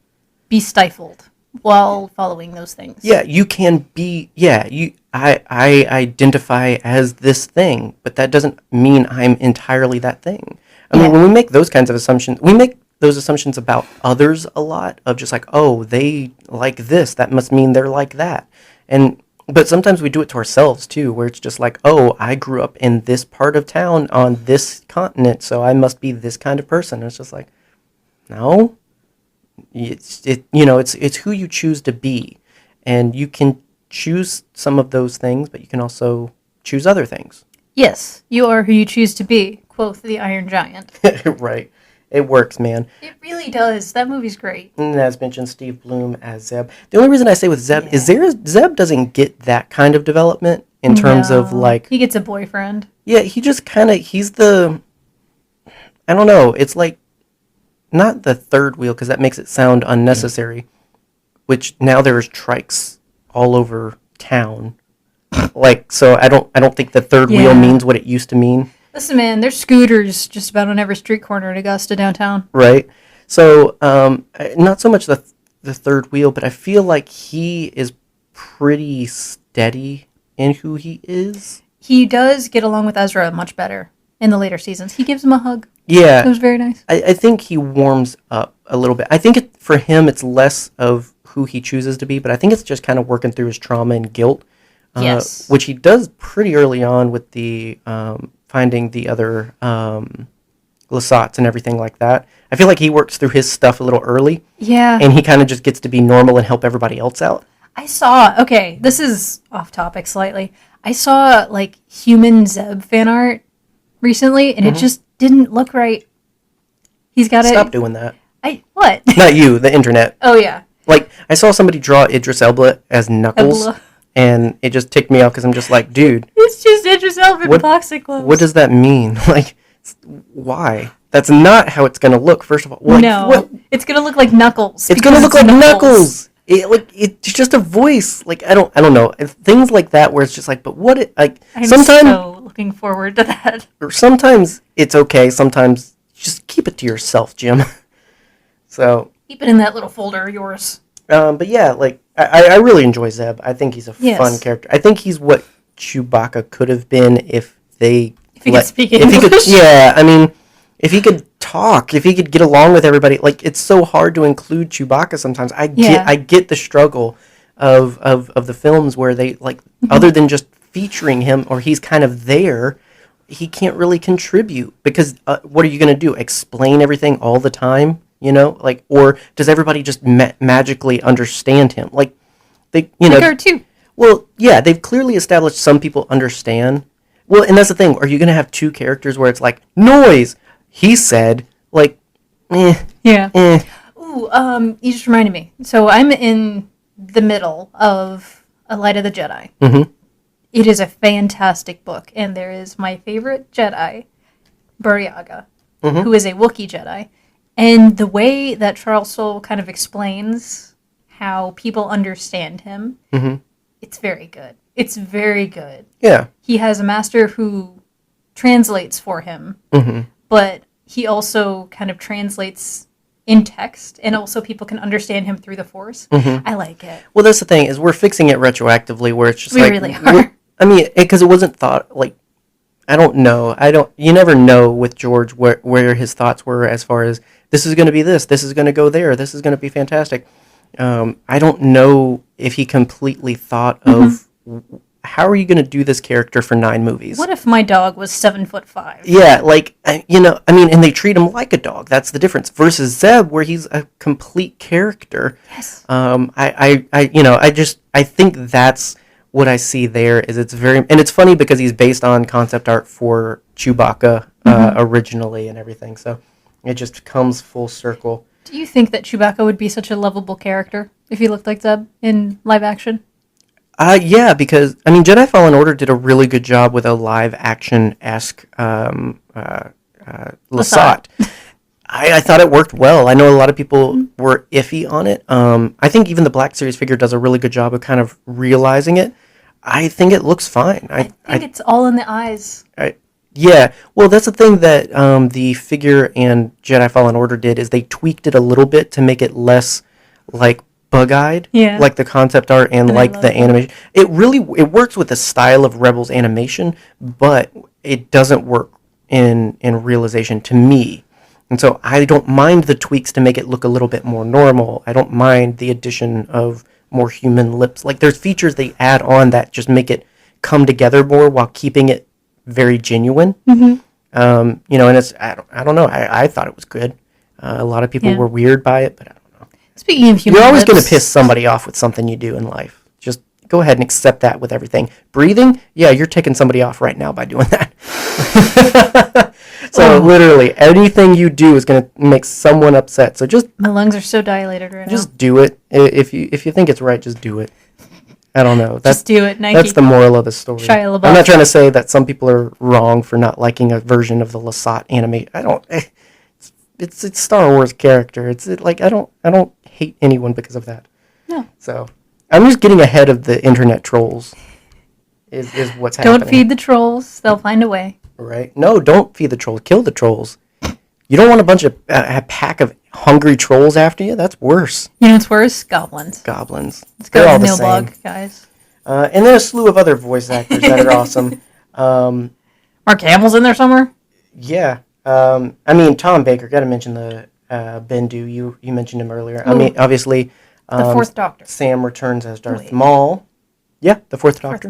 be stifled while following those things. Yeah, you can be. Yeah, I identify as this thing, but that doesn't mean I'm entirely that thing. I mean, when we make those kinds of assumptions, we make those assumptions about others a lot. Of just oh, they like this, that must mean they're like that, But sometimes we do it to ourselves, too, where it's just oh, I grew up in this part of town on this continent, so I must be this kind of person. And it's just no. It's who you choose to be. And you can choose some of those things, but you can also choose other things. Yes, you are who you choose to be, quoth the Iron Giant. Right. It works, man. It really does. That movie's great. And as mentioned, Steve Bloom as Zeb. The only reason I say with Zeb is Zeb doesn't get that kind of development in terms of he gets a boyfriend. Yeah, he just he's the, I don't know, it's not the third wheel because that makes it sound unnecessary, which now there's trikes all over town. So I don't think the third wheel means what it used to mean. Listen, man, there's scooters just about on every street corner in Augusta downtown. Right. So, not so much the third wheel, but I feel like he is pretty steady in who he is. He does get along with Ezra much better in the later seasons. He gives him a hug. Yeah. It was very nice. I think he warms up a little bit. I think for him, it's less of who he chooses to be, but I think it's just kind of working through his trauma and guilt. Yes. Which he does pretty early on with the finding the other Lasats and everything like that. I feel like he works through his stuff a little early. Yeah. And he kind of just gets to be normal and help everybody else out. Okay, this is off topic slightly. I saw human Zeb fan art recently, and it just didn't look right. He's got Stop doing that. What? Not you, the internet. Oh, yeah. Like, I saw somebody draw Idris Elba as Knuckles, and it just ticked me off because I'm just like, dude. It's just Idris Elba in boxing gloves. What does that mean? Like, why? That's not how it's going to look, first of all. Like, no, it's going to look like Knuckles. It's going to look like Knuckles. It's just a voice. Like, I don't know. Things like that where it's just like, but what? I'm so looking forward to that. Or sometimes it's okay. Sometimes just keep it to yourself, Jim. So keep it in that little folder of yours. But yeah, like I really enjoy Zeb. I think he's a fun character. I think he's what Chewbacca could have been if he could speak English. Yeah, I mean, if he could talk, if he could get along with everybody. Like, it's so hard to include Chewbacca sometimes. I get the struggle of the films where they like other than just featuring him or he's kind of there, he can't really contribute because what are you going to do? Explain everything all the time? You know, like, or does everybody just magically understand him? Like, they, cartoon. Well, yeah, they've clearly established some people understand. Well, and that's the thing. Are you going to have two characters where it's like, noise, he said, like, Yeah. Ooh, you just reminded me. So I'm in the middle of A Light of the Jedi. Mm-hmm. It is a fantastic book, and there is my favorite Jedi, Buryaga, who is a Wookiee Jedi. And the way that Charles Soule kind of explains how people understand him, it's very good. It's very good. Yeah. He has a master who translates for him, but he also kind of translates in text, and also people can understand him through the Force. I like it. Well, that's the thing, is we're fixing it retroactively, where it's just we really are. I mean, because it wasn't thought, like, I don't know. You never know with George where his thoughts were as far as, this is going to be this is going to go there, this is going to be fantastic. I don't know if he completely thought of, how are you going to do this character for 9 movies? What if my dog was 7'5"? Yeah, like, and they treat him like a dog. That's the difference. Versus Zeb, where he's a complete character. Yes. I think that's what I see there is it's very, and it's funny because he's based on concept art for Chewbacca originally and everything, so it just comes full circle. Do you think that Chewbacca would be such a lovable character if he looked like Zeb in live action? Yeah, because, I mean, Jedi Fallen Order did a really good job with a live action-esque Lasat. I thought it worked well. I know a lot of people were iffy on it. I think even the Black Series figure does a really good job of kind of realizing it. I think it looks fine. I think it's all in the eyes. Yeah, well, that's the thing that the figure and Jedi Fallen Order did, is they tweaked it a little bit to make it less, like, bug-eyed, like the concept art and like the animation. It works with the style of Rebels animation, but it doesn't work in realization to me. And so I don't mind the tweaks to make it look a little bit more normal. I don't mind the addition of more human lips. Like, there's features they add on that just make it come together more while keeping it very genuine. And it's, I don't know. I thought it was good. A lot of people were weird by it, but I don't know. Speaking of human, you're always going to piss somebody off with something you do in life. Just go ahead and accept that with everything. Breathing, yeah, you're ticking somebody off right now by doing that. So literally, anything you do is going to make someone upset. So just, my lungs are so dilated right now. Just do it. If you think it's right, just do it. I don't know. Just do it, Nike. That's the moral of the story. Shia LaBeouf. I'm not trying to say that some people are wrong for not liking a version of the Lasat anime. I don't. It's Star Wars character. I don't hate anyone because of that. No. So I'm just getting ahead of the internet trolls. Is what's happening. Don't feed the trolls. They'll find a way. Right? No, don't feed the trolls. Kill the trolls. You don't want a bunch of a pack of hungry trolls after you. That's worse. You know what's worse? Goblins. Let's go all the same. Nilbog, guys. And then a slew of other voice actors that are awesome. Mark Hamill's in there somewhere? Yeah. I mean, Tom Baker. Got to mention the Bendu. You mentioned him earlier. Ooh. I mean, obviously, the Fourth Doctor. Sam returns as Darth Maul. Yeah, the Fourth Doctor.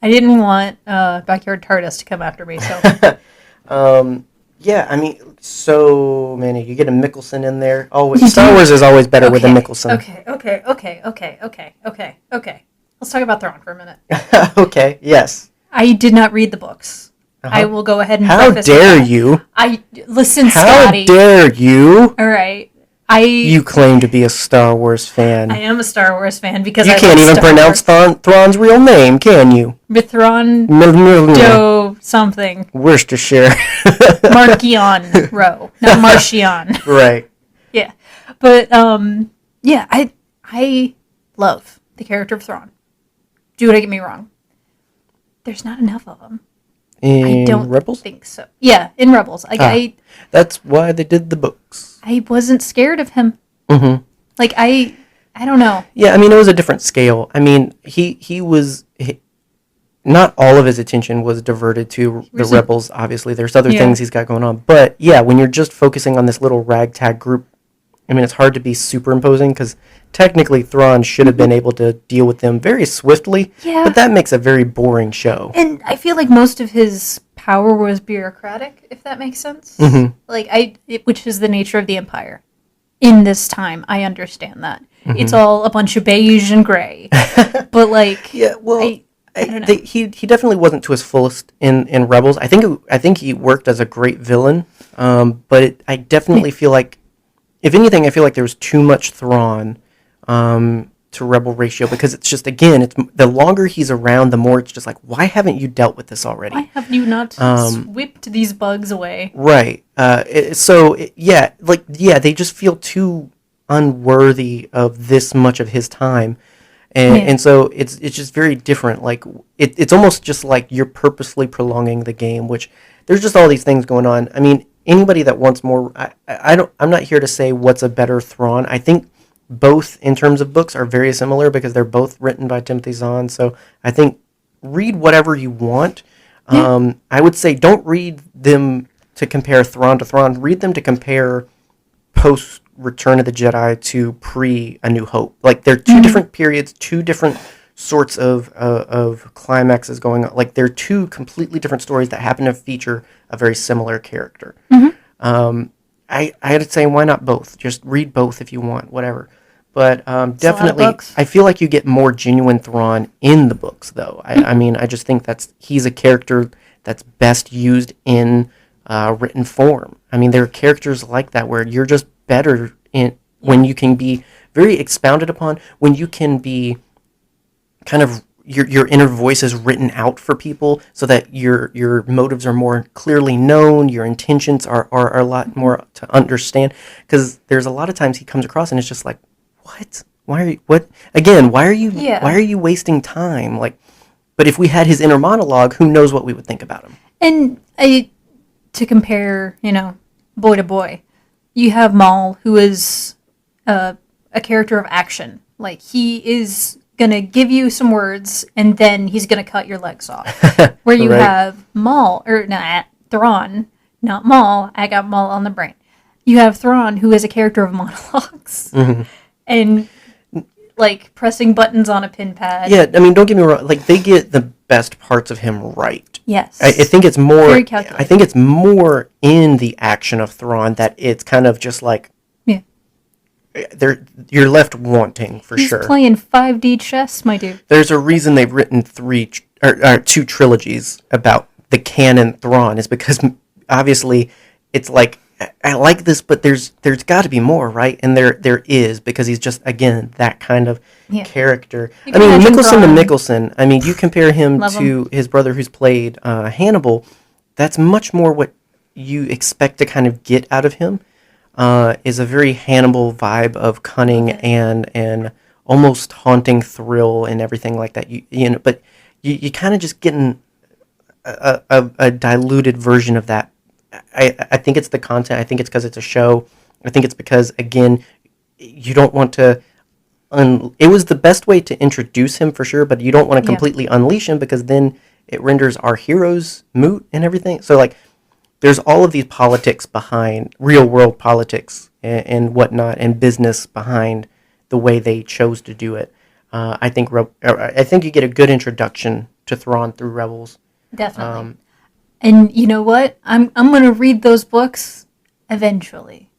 I didn't want Backyard TARDIS to come after me. So. Yeah, I mean, so many. You get a Mickelson in there. Always, Star Wars is always better with a Mickelson. Okay. Let's talk about Thrawn for a minute. Okay, yes. I did not read the books. I will go ahead and How preface dare that. you? Listen, Scotty. How dare you? All right. You claim to be a Star Wars fan. I am a Star Wars fan because you can't even pronounce Thrawn's real name, can you? Mithron Do something. Worcestershire. Markion Row, not Marchion. Right. Yeah, but yeah, I love the character of Thrawn. Do not get me wrong. There's not enough of them. In I don't Rebels? think so. Yeah, in Rebels. That's why they did the books. I wasn't scared of him. Mm-hmm. Like, I don't know. Yeah, I mean, it was a different scale. I mean, not all of his attention was diverted to the Rebels, obviously. There's other things he's got going on. But, yeah, when you're just focusing on this little ragtag group, I mean, it's hard to be superimposing because technically Thrawn should have been able to deal with them very swiftly. Yeah. But that makes a very boring show. And I feel like most of his power was bureaucratic, if that makes sense. Mm-hmm. Like, which is the nature of the Empire. In this time, I understand that. Mm-hmm. It's all a bunch of beige and gray. But, like... Yeah, well... he definitely wasn't to his fullest in Rebels. I think he worked as a great villain, but I definitely feel like, if anything, I feel like there was too much Thrawn to Rebel ratio because it's just, again, it's the longer he's around, the more it's just like, why haven't you dealt with this already? Why have you not whipped these bugs away? Right. They just feel too unworthy of this much of his time. And so it's just very different. Like it's almost just like you're purposely prolonging the game, which there's just all these things going on. I mean, anybody that wants more, I'm not here to say what's a better Thrawn. I think both in terms of books are very similar because they're both written by Timothy Zahn. So I think read whatever you want. I would say don't read them to compare Thrawn to Thrawn. Read them to compare post Return of the Jedi to pre A New Hope. Like they're two different periods, two different sorts of climaxes going on. Like they're two completely different stories that happen to feature a very similar character. I had to say, why not both? Just read both if you want, whatever. But definitely, I feel like you get more genuine Thrawn in the books, though. I mean, I just think he's a character that's best used in written form. I mean, there are characters like that where you're just better in when you can be very expounded upon, when you can be kind of your inner voice is written out for people so that your motives are more clearly known, your intentions are a lot more to understand. Because there's a lot of times he comes across and it's just like, what? Why are you wasting time? Like, but if we had his inner monologue, who knows what we would think about him? And to compare, boy to boy, you have Maul, who is a character of action. Like, he is gonna give you some words, and then he's gonna cut your legs off. Where you have Thrawn, not Maul. I got Maul on the brain. You have Thrawn, who is a character of monologues, and like pressing buttons on a pin pad. Yeah, I mean, don't get me wrong. Like, they get the best parts of him right. Yes, I think it's more. Very calculated. I think it's more in the action of Thrawn that it's kind of just like. You're left wanting for sure. He's playing 5D chess, my dude. There's a reason they've written two trilogies about the canon Thrawn is because obviously it's like I like this, but there's got to be more, right? And there is because he's just again that kind of character. I mean, Mickelson to Mickelson. I mean, you compare him to his brother who's played Hannibal. That's much more what you expect to kind of get out of him. Is a very Hannibal vibe of cunning and almost haunting thrill and everything like that. But you kind of just getting a diluted version of that. I think it's the content. I think it's because it's a show. I think it's because again, you don't want to. It was the best way to introduce him for sure, but you don't want to completely unleash him because then it renders our heroes moot and everything. So like. There's all of these politics behind real world politics and whatnot, and business behind the way they chose to do it. I think you get a good introduction to Thrawn through Rebels. Definitely. And you know what? I'm gonna read those books eventually.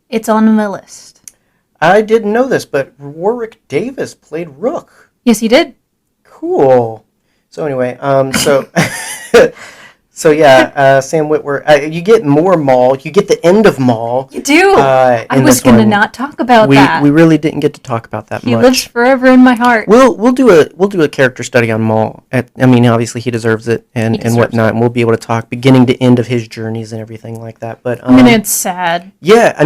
It's on my list. I didn't know this, but Warwick Davis played Rook. Yes, he did. Cool. So anyway, So yeah, Sam Witwer. You get more Maul. You get the end of Maul. You do. I was going to not talk about that. We really didn't get to talk about that much. He lives forever in my heart. We'll do a character study on Maul. Obviously he deserves it and whatnot, and we'll be able to talk beginning to end of his journeys and everything like that. But it's sad. Yeah,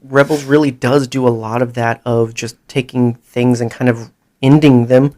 Rebels really does do a lot of that, of just taking things and kind of ending them.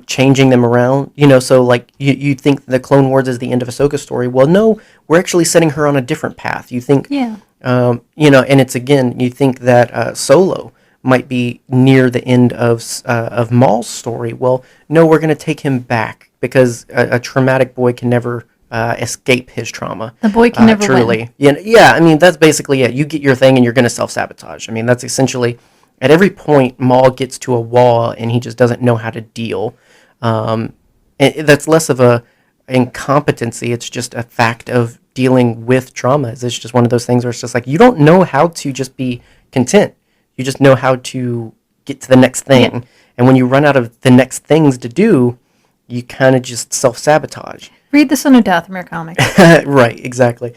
Changing them around, so like you think the Clone Wars is the end of Ahsoka's story. Well, no, we're actually setting her on a different path. You think, and it's again, you think that Solo might be near the end of Maul's story. Well, no, we're going to take him back because a traumatic boy can never escape his trauma. The boy can never truly win. Yeah, that's basically it. You get your thing and you're going to self-sabotage. That's essentially. At every point, Maul gets to a wall and he just doesn't know how to deal. And that's less of a incompetency. It's just a fact of dealing with trauma. It's just one of those things where it's just like, you don't know how to just be content. You just know how to get to the next thing. Yeah. And when you run out of the next things to do, you kind of just self-sabotage. Read the Son of Dathomir comic. Right, exactly.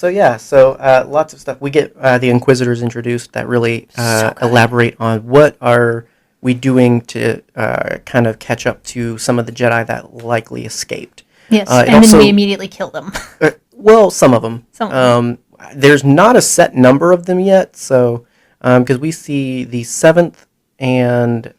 Lots of stuff. We get the Inquisitors introduced that really elaborate on what are we doing to kind of catch up to some of the Jedi that likely escaped. Yes, and then we immediately kill them. Some of them. There's not a set number of them yet, so because we see the 7th and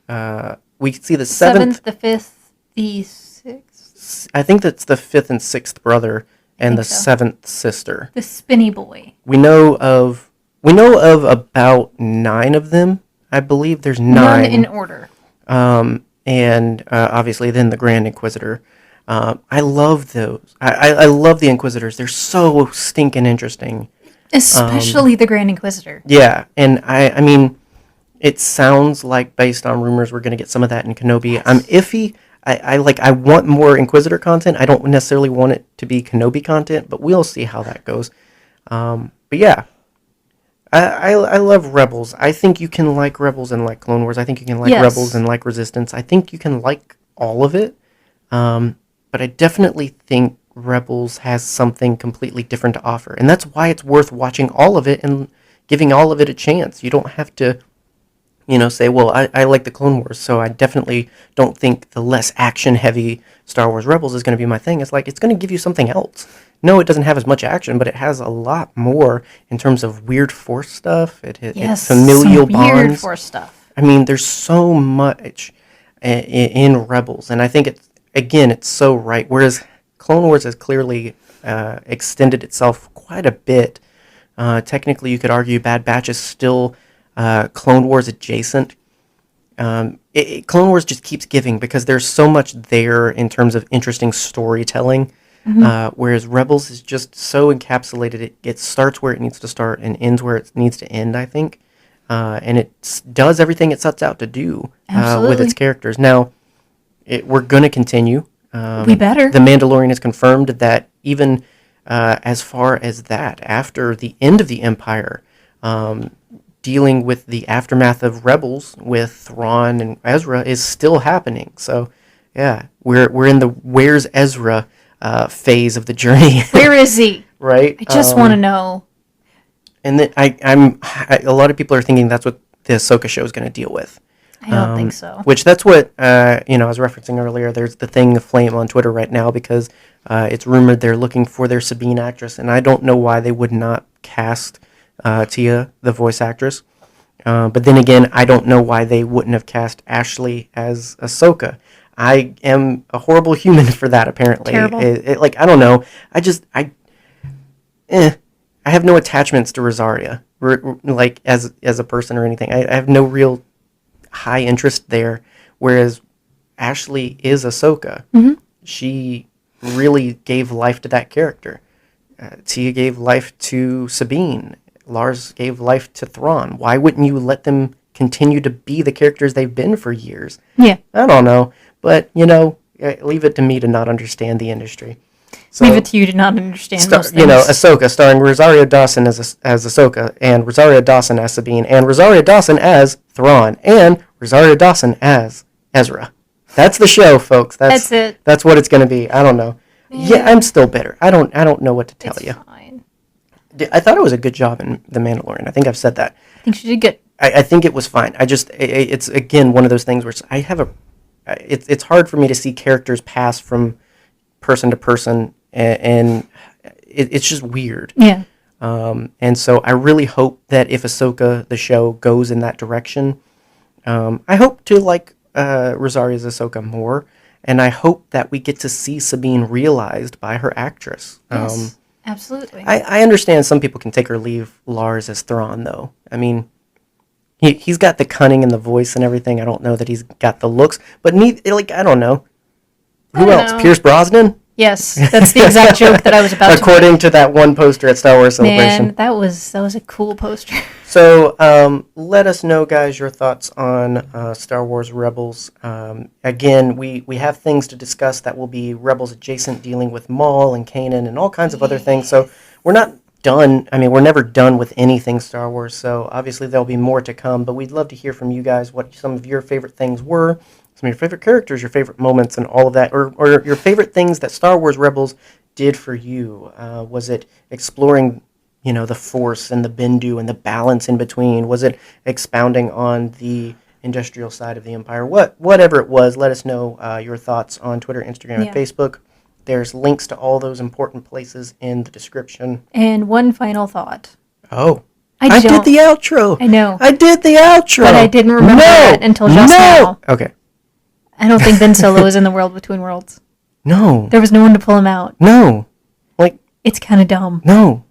we see the 7th, the 5th, the 6th. I think that's the 5th and 6th brother. And the 7th sister. The spinny boy. We know of about 9 of them. I believe there's 9. None in order. And obviously then the Grand Inquisitor. I love those. I love the Inquisitors. They're so stinking interesting. Especially the Grand Inquisitor. Yeah, and I mean, it sounds like based on rumors we're going to get some of that in Kenobi. Yes. I'm iffy. I want more Inquisitor content. I don't necessarily want it to be Kenobi content, but we'll see how that goes. But yeah, I love Rebels. I think you can like Rebels and like Clone Wars. I think you can like Rebels and like Resistance. I think you can like all of it. But I definitely think Rebels has something completely different to offer. And that's why it's worth watching all of it and giving all of it a chance. You don't have to say, well, I like the Clone Wars, so I definitely don't think the less action-heavy Star Wars Rebels is going to be my thing. It's like, it's going to give you something else. No, it doesn't have as much action, but it has a lot more in terms of weird Force stuff. It's familial bonds. Weird Force stuff. There's so much in Rebels, and I think it's so right. Whereas Clone Wars has clearly extended itself quite a bit. Technically, you could argue Bad Batch is still Clone Wars adjacent. Clone Wars just keeps giving because there's so much there in terms of interesting storytelling, whereas Rebels is just so encapsulated. It starts where it needs to start and ends where it needs to end, I think. And it does everything it sets out to do with its characters. Now, we're going to continue. We better. The Mandalorian has confirmed that even as far as that, after the end of the Empire, dealing with the aftermath of Rebels with Thrawn and Ezra is still happening. So, yeah, we're in the where's Ezra phase of the journey. Where is he? Right. I just want to know. And then a lot of people are thinking that's what the Ahsoka show is going to deal with. I don't think so. Which that's what I was referencing earlier. There's the thing aflame on Twitter right now because it's rumored they're looking for their Sabine actress, and I don't know why they would not cast Tia, the voice actress. But then again, I don't know why they wouldn't have cast Ashley as Ahsoka. I am a horrible human for that, apparently. Terrible. I don't know. I have no attachments to Rosaria, like as a person or anything. I have no real high interest there, whereas Ashley is Ahsoka. Mm-hmm. She really gave life to that character. Tia gave life to Sabine. Lars gave life to Thrawn. Why wouldn't you let them continue to be the characters they've been for years? Yeah. I don't know. But, leave it to me to not understand the industry. So, leave it to you to not understand most things. Ahsoka, starring Rosario Dawson as Ahsoka, and Rosario Dawson as Sabine, and Rosario Dawson as Thrawn, and Rosario Dawson as Ezra. That's the show, folks. That's it. That's what it's going to be. I don't know. Yeah, I'm still bitter. I don't know what to tell It's you. fine. I thought it was a good job in The Mandalorian. I think I've said that. I think she did good. I think it was fine. It's again one of those things where I have it's hard for me to see characters pass from person to person, and it's just weird. Yeah. And so I really hope that if Ahsoka, the show, goes in that direction, I hope to like Rosaria's Ahsoka more, and I hope that we get to see Sabine realized by her actress. Yes. Absolutely. I understand some people can take or leave Lars as Thrawn, though. I mean, he's got the cunning and the voice and everything. I don't know that he's got the looks, but I don't know. Who else? know. Pierce Brosnan? Yes, that's the exact joke that I was about According to that one poster at Star Wars Celebration. Man, that was a cool poster. So let us know, guys, your thoughts on Star Wars Rebels. Again, we have things to discuss that will be Rebels adjacent, dealing with Maul and Kanan and all kinds of other things. So we're not done. I mean, we're never done with anything Star Wars. So obviously there'll be more to come. But we'd love to hear from you guys what some of your favorite things were, some of your favorite characters, your favorite moments, and all of that, or your favorite things that Star Wars Rebels did for you. Was it exploring the Force and the Bendu and the balance in between? Was it expounding on the industrial side of the Empire? Whatever it was, let us know your thoughts on Twitter, Instagram, and Facebook. There's links to all those important places in the description. And one final thought. Oh. I did the outro. I know. I did the outro. But I didn't remember that until just now. Okay. I don't think Ben Solo is in the World Between Worlds. No. There was no one to pull him out. No. It's kind of dumb. No.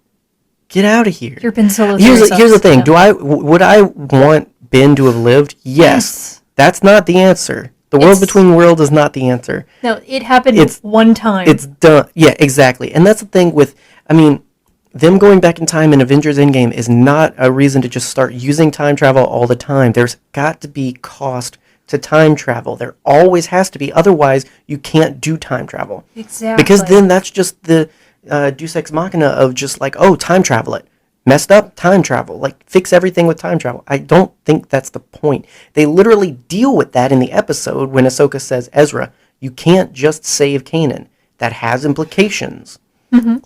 Get out of here. Your Ben Solo. Here's the thing. Would I want Ben to have lived? Yes. That's not the answer. The World Between Worlds is not the answer. No, it happened one time. It's done. Yeah, exactly. And that's the thing with, them going back in time in Avengers Endgame is not a reason to just start using time travel all the time. There's got to be cost to time travel. There always has to be. Otherwise, you can't do time travel. Exactly. Because then that's just the Deus Ex Machina of just time travel it. Messed up, time travel. Fix everything with time travel. I don't think that's the point. They literally deal with that in the episode when Ahsoka says, Ezra, you can't just save Kanan. That has implications. Mm-hmm.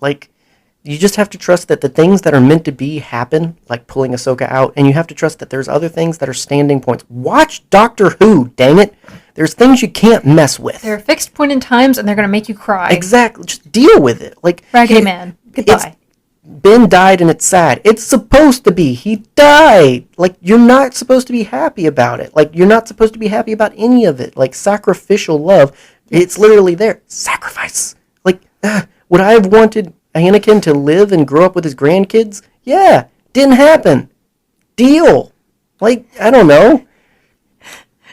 You just have to trust that the things that are meant to be happen, like pulling Ahsoka out, and you have to trust that there's other things that are standing points. Watch Doctor Who, dang it. There's things you can't mess with. They're fixed point in times, and they're going to make you cry. Exactly. Just deal with it. Raggedy Man. Goodbye. Ben died and it's sad. It's supposed to be. He died. You're not supposed to be happy about it. You're not supposed to be happy about any of it. Sacrificial love. It's literally there. Sacrifice. Would I have wanted Anakin to live and grow up with his grandkids? Yeah. Didn't happen. Deal. I don't know.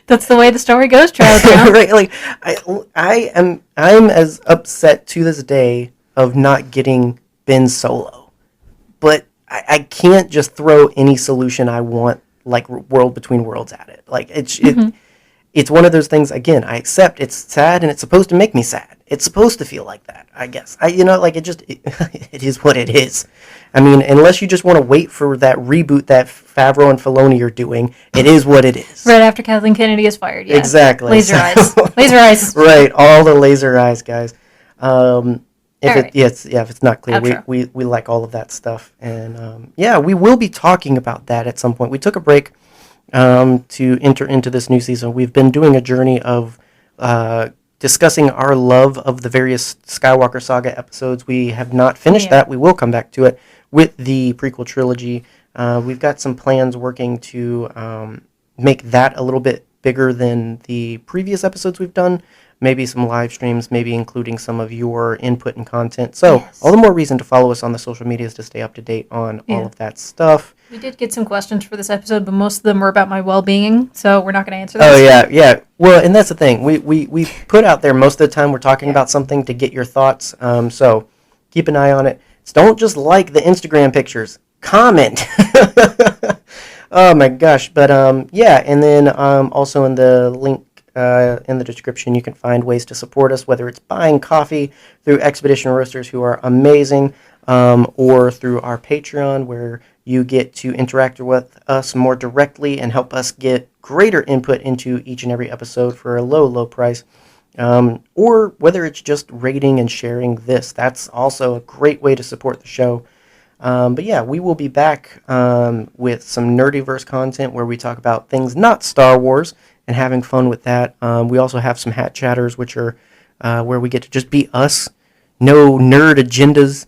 That's the way the story goes, child. Right. I'm as upset to this day of not getting Ben Solo. But I can't just throw any solution I want, World Between Worlds at it. It's one of those things, again, I accept it's sad and it's supposed to make me sad. It's supposed to feel like that, I guess. It is what it is. Unless you just want to wait for that reboot that Favreau and Filoni are doing, it is what it is. Right after Kathleen Kennedy is fired, yeah. Exactly. Laser eyes. Laser eyes. Right, all the laser eyes, guys. If it's not clear, we like all of that stuff. And we will be talking about that at some point. We took a break to enter into this new season. We've been doing a journey of discussing our love of the various Skywalker Saga episodes. We have not finished that. We will come back to it with the prequel trilogy. We've got some plans working to make that a little bit bigger than the previous episodes we've done. Maybe some live streams, maybe including some of your input and content. So all the more reason to follow us on the social medias to stay up to date on all of that stuff. We did get some questions for this episode, but most of them were about my well-being, so we're not going to answer those. Oh, yeah. Well, and that's the thing. We put out there most of the time we're talking about something to get your thoughts. So keep an eye on it. Don't just like the Instagram pictures. Comment. Oh, my gosh. But, and then also in the link in the description, you can find ways to support us, whether it's buying coffee through Expedition Roasters, who are amazing, or through our Patreon, where you get to interact with us more directly and help us get greater input into each and every episode for a low, low price. or whether it's just rating and sharing this. That's also a great way to support the show. But yeah, we will be back with some Nerdyverse content where we talk about things not Star Wars and having fun with that. We also have some hat chatters, which are where we get to just be us. No nerd agendas,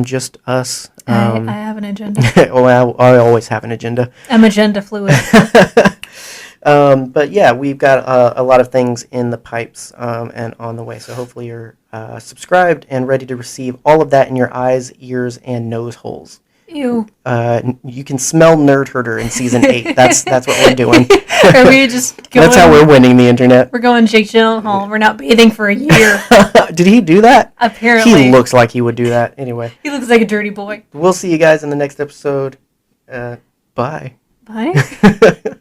just us. I have an agenda. Oh, I always have an agenda. I'm agenda fluid. But yeah, we've got a lot of things in the pipes and on the way. So hopefully you're subscribed and ready to receive all of that in your eyes, ears, and nose holes. Ew. You can smell Nerd Herder in season 8. That's what we're doing. Are we just going, That's how we're winning the internet. We're going Jake Gyllenhaal. We're not bathing for a year. Did he do that? Apparently. He looks like he would do that. Anyway. He looks like a dirty boy. We'll see you guys in the next episode. Bye. Bye.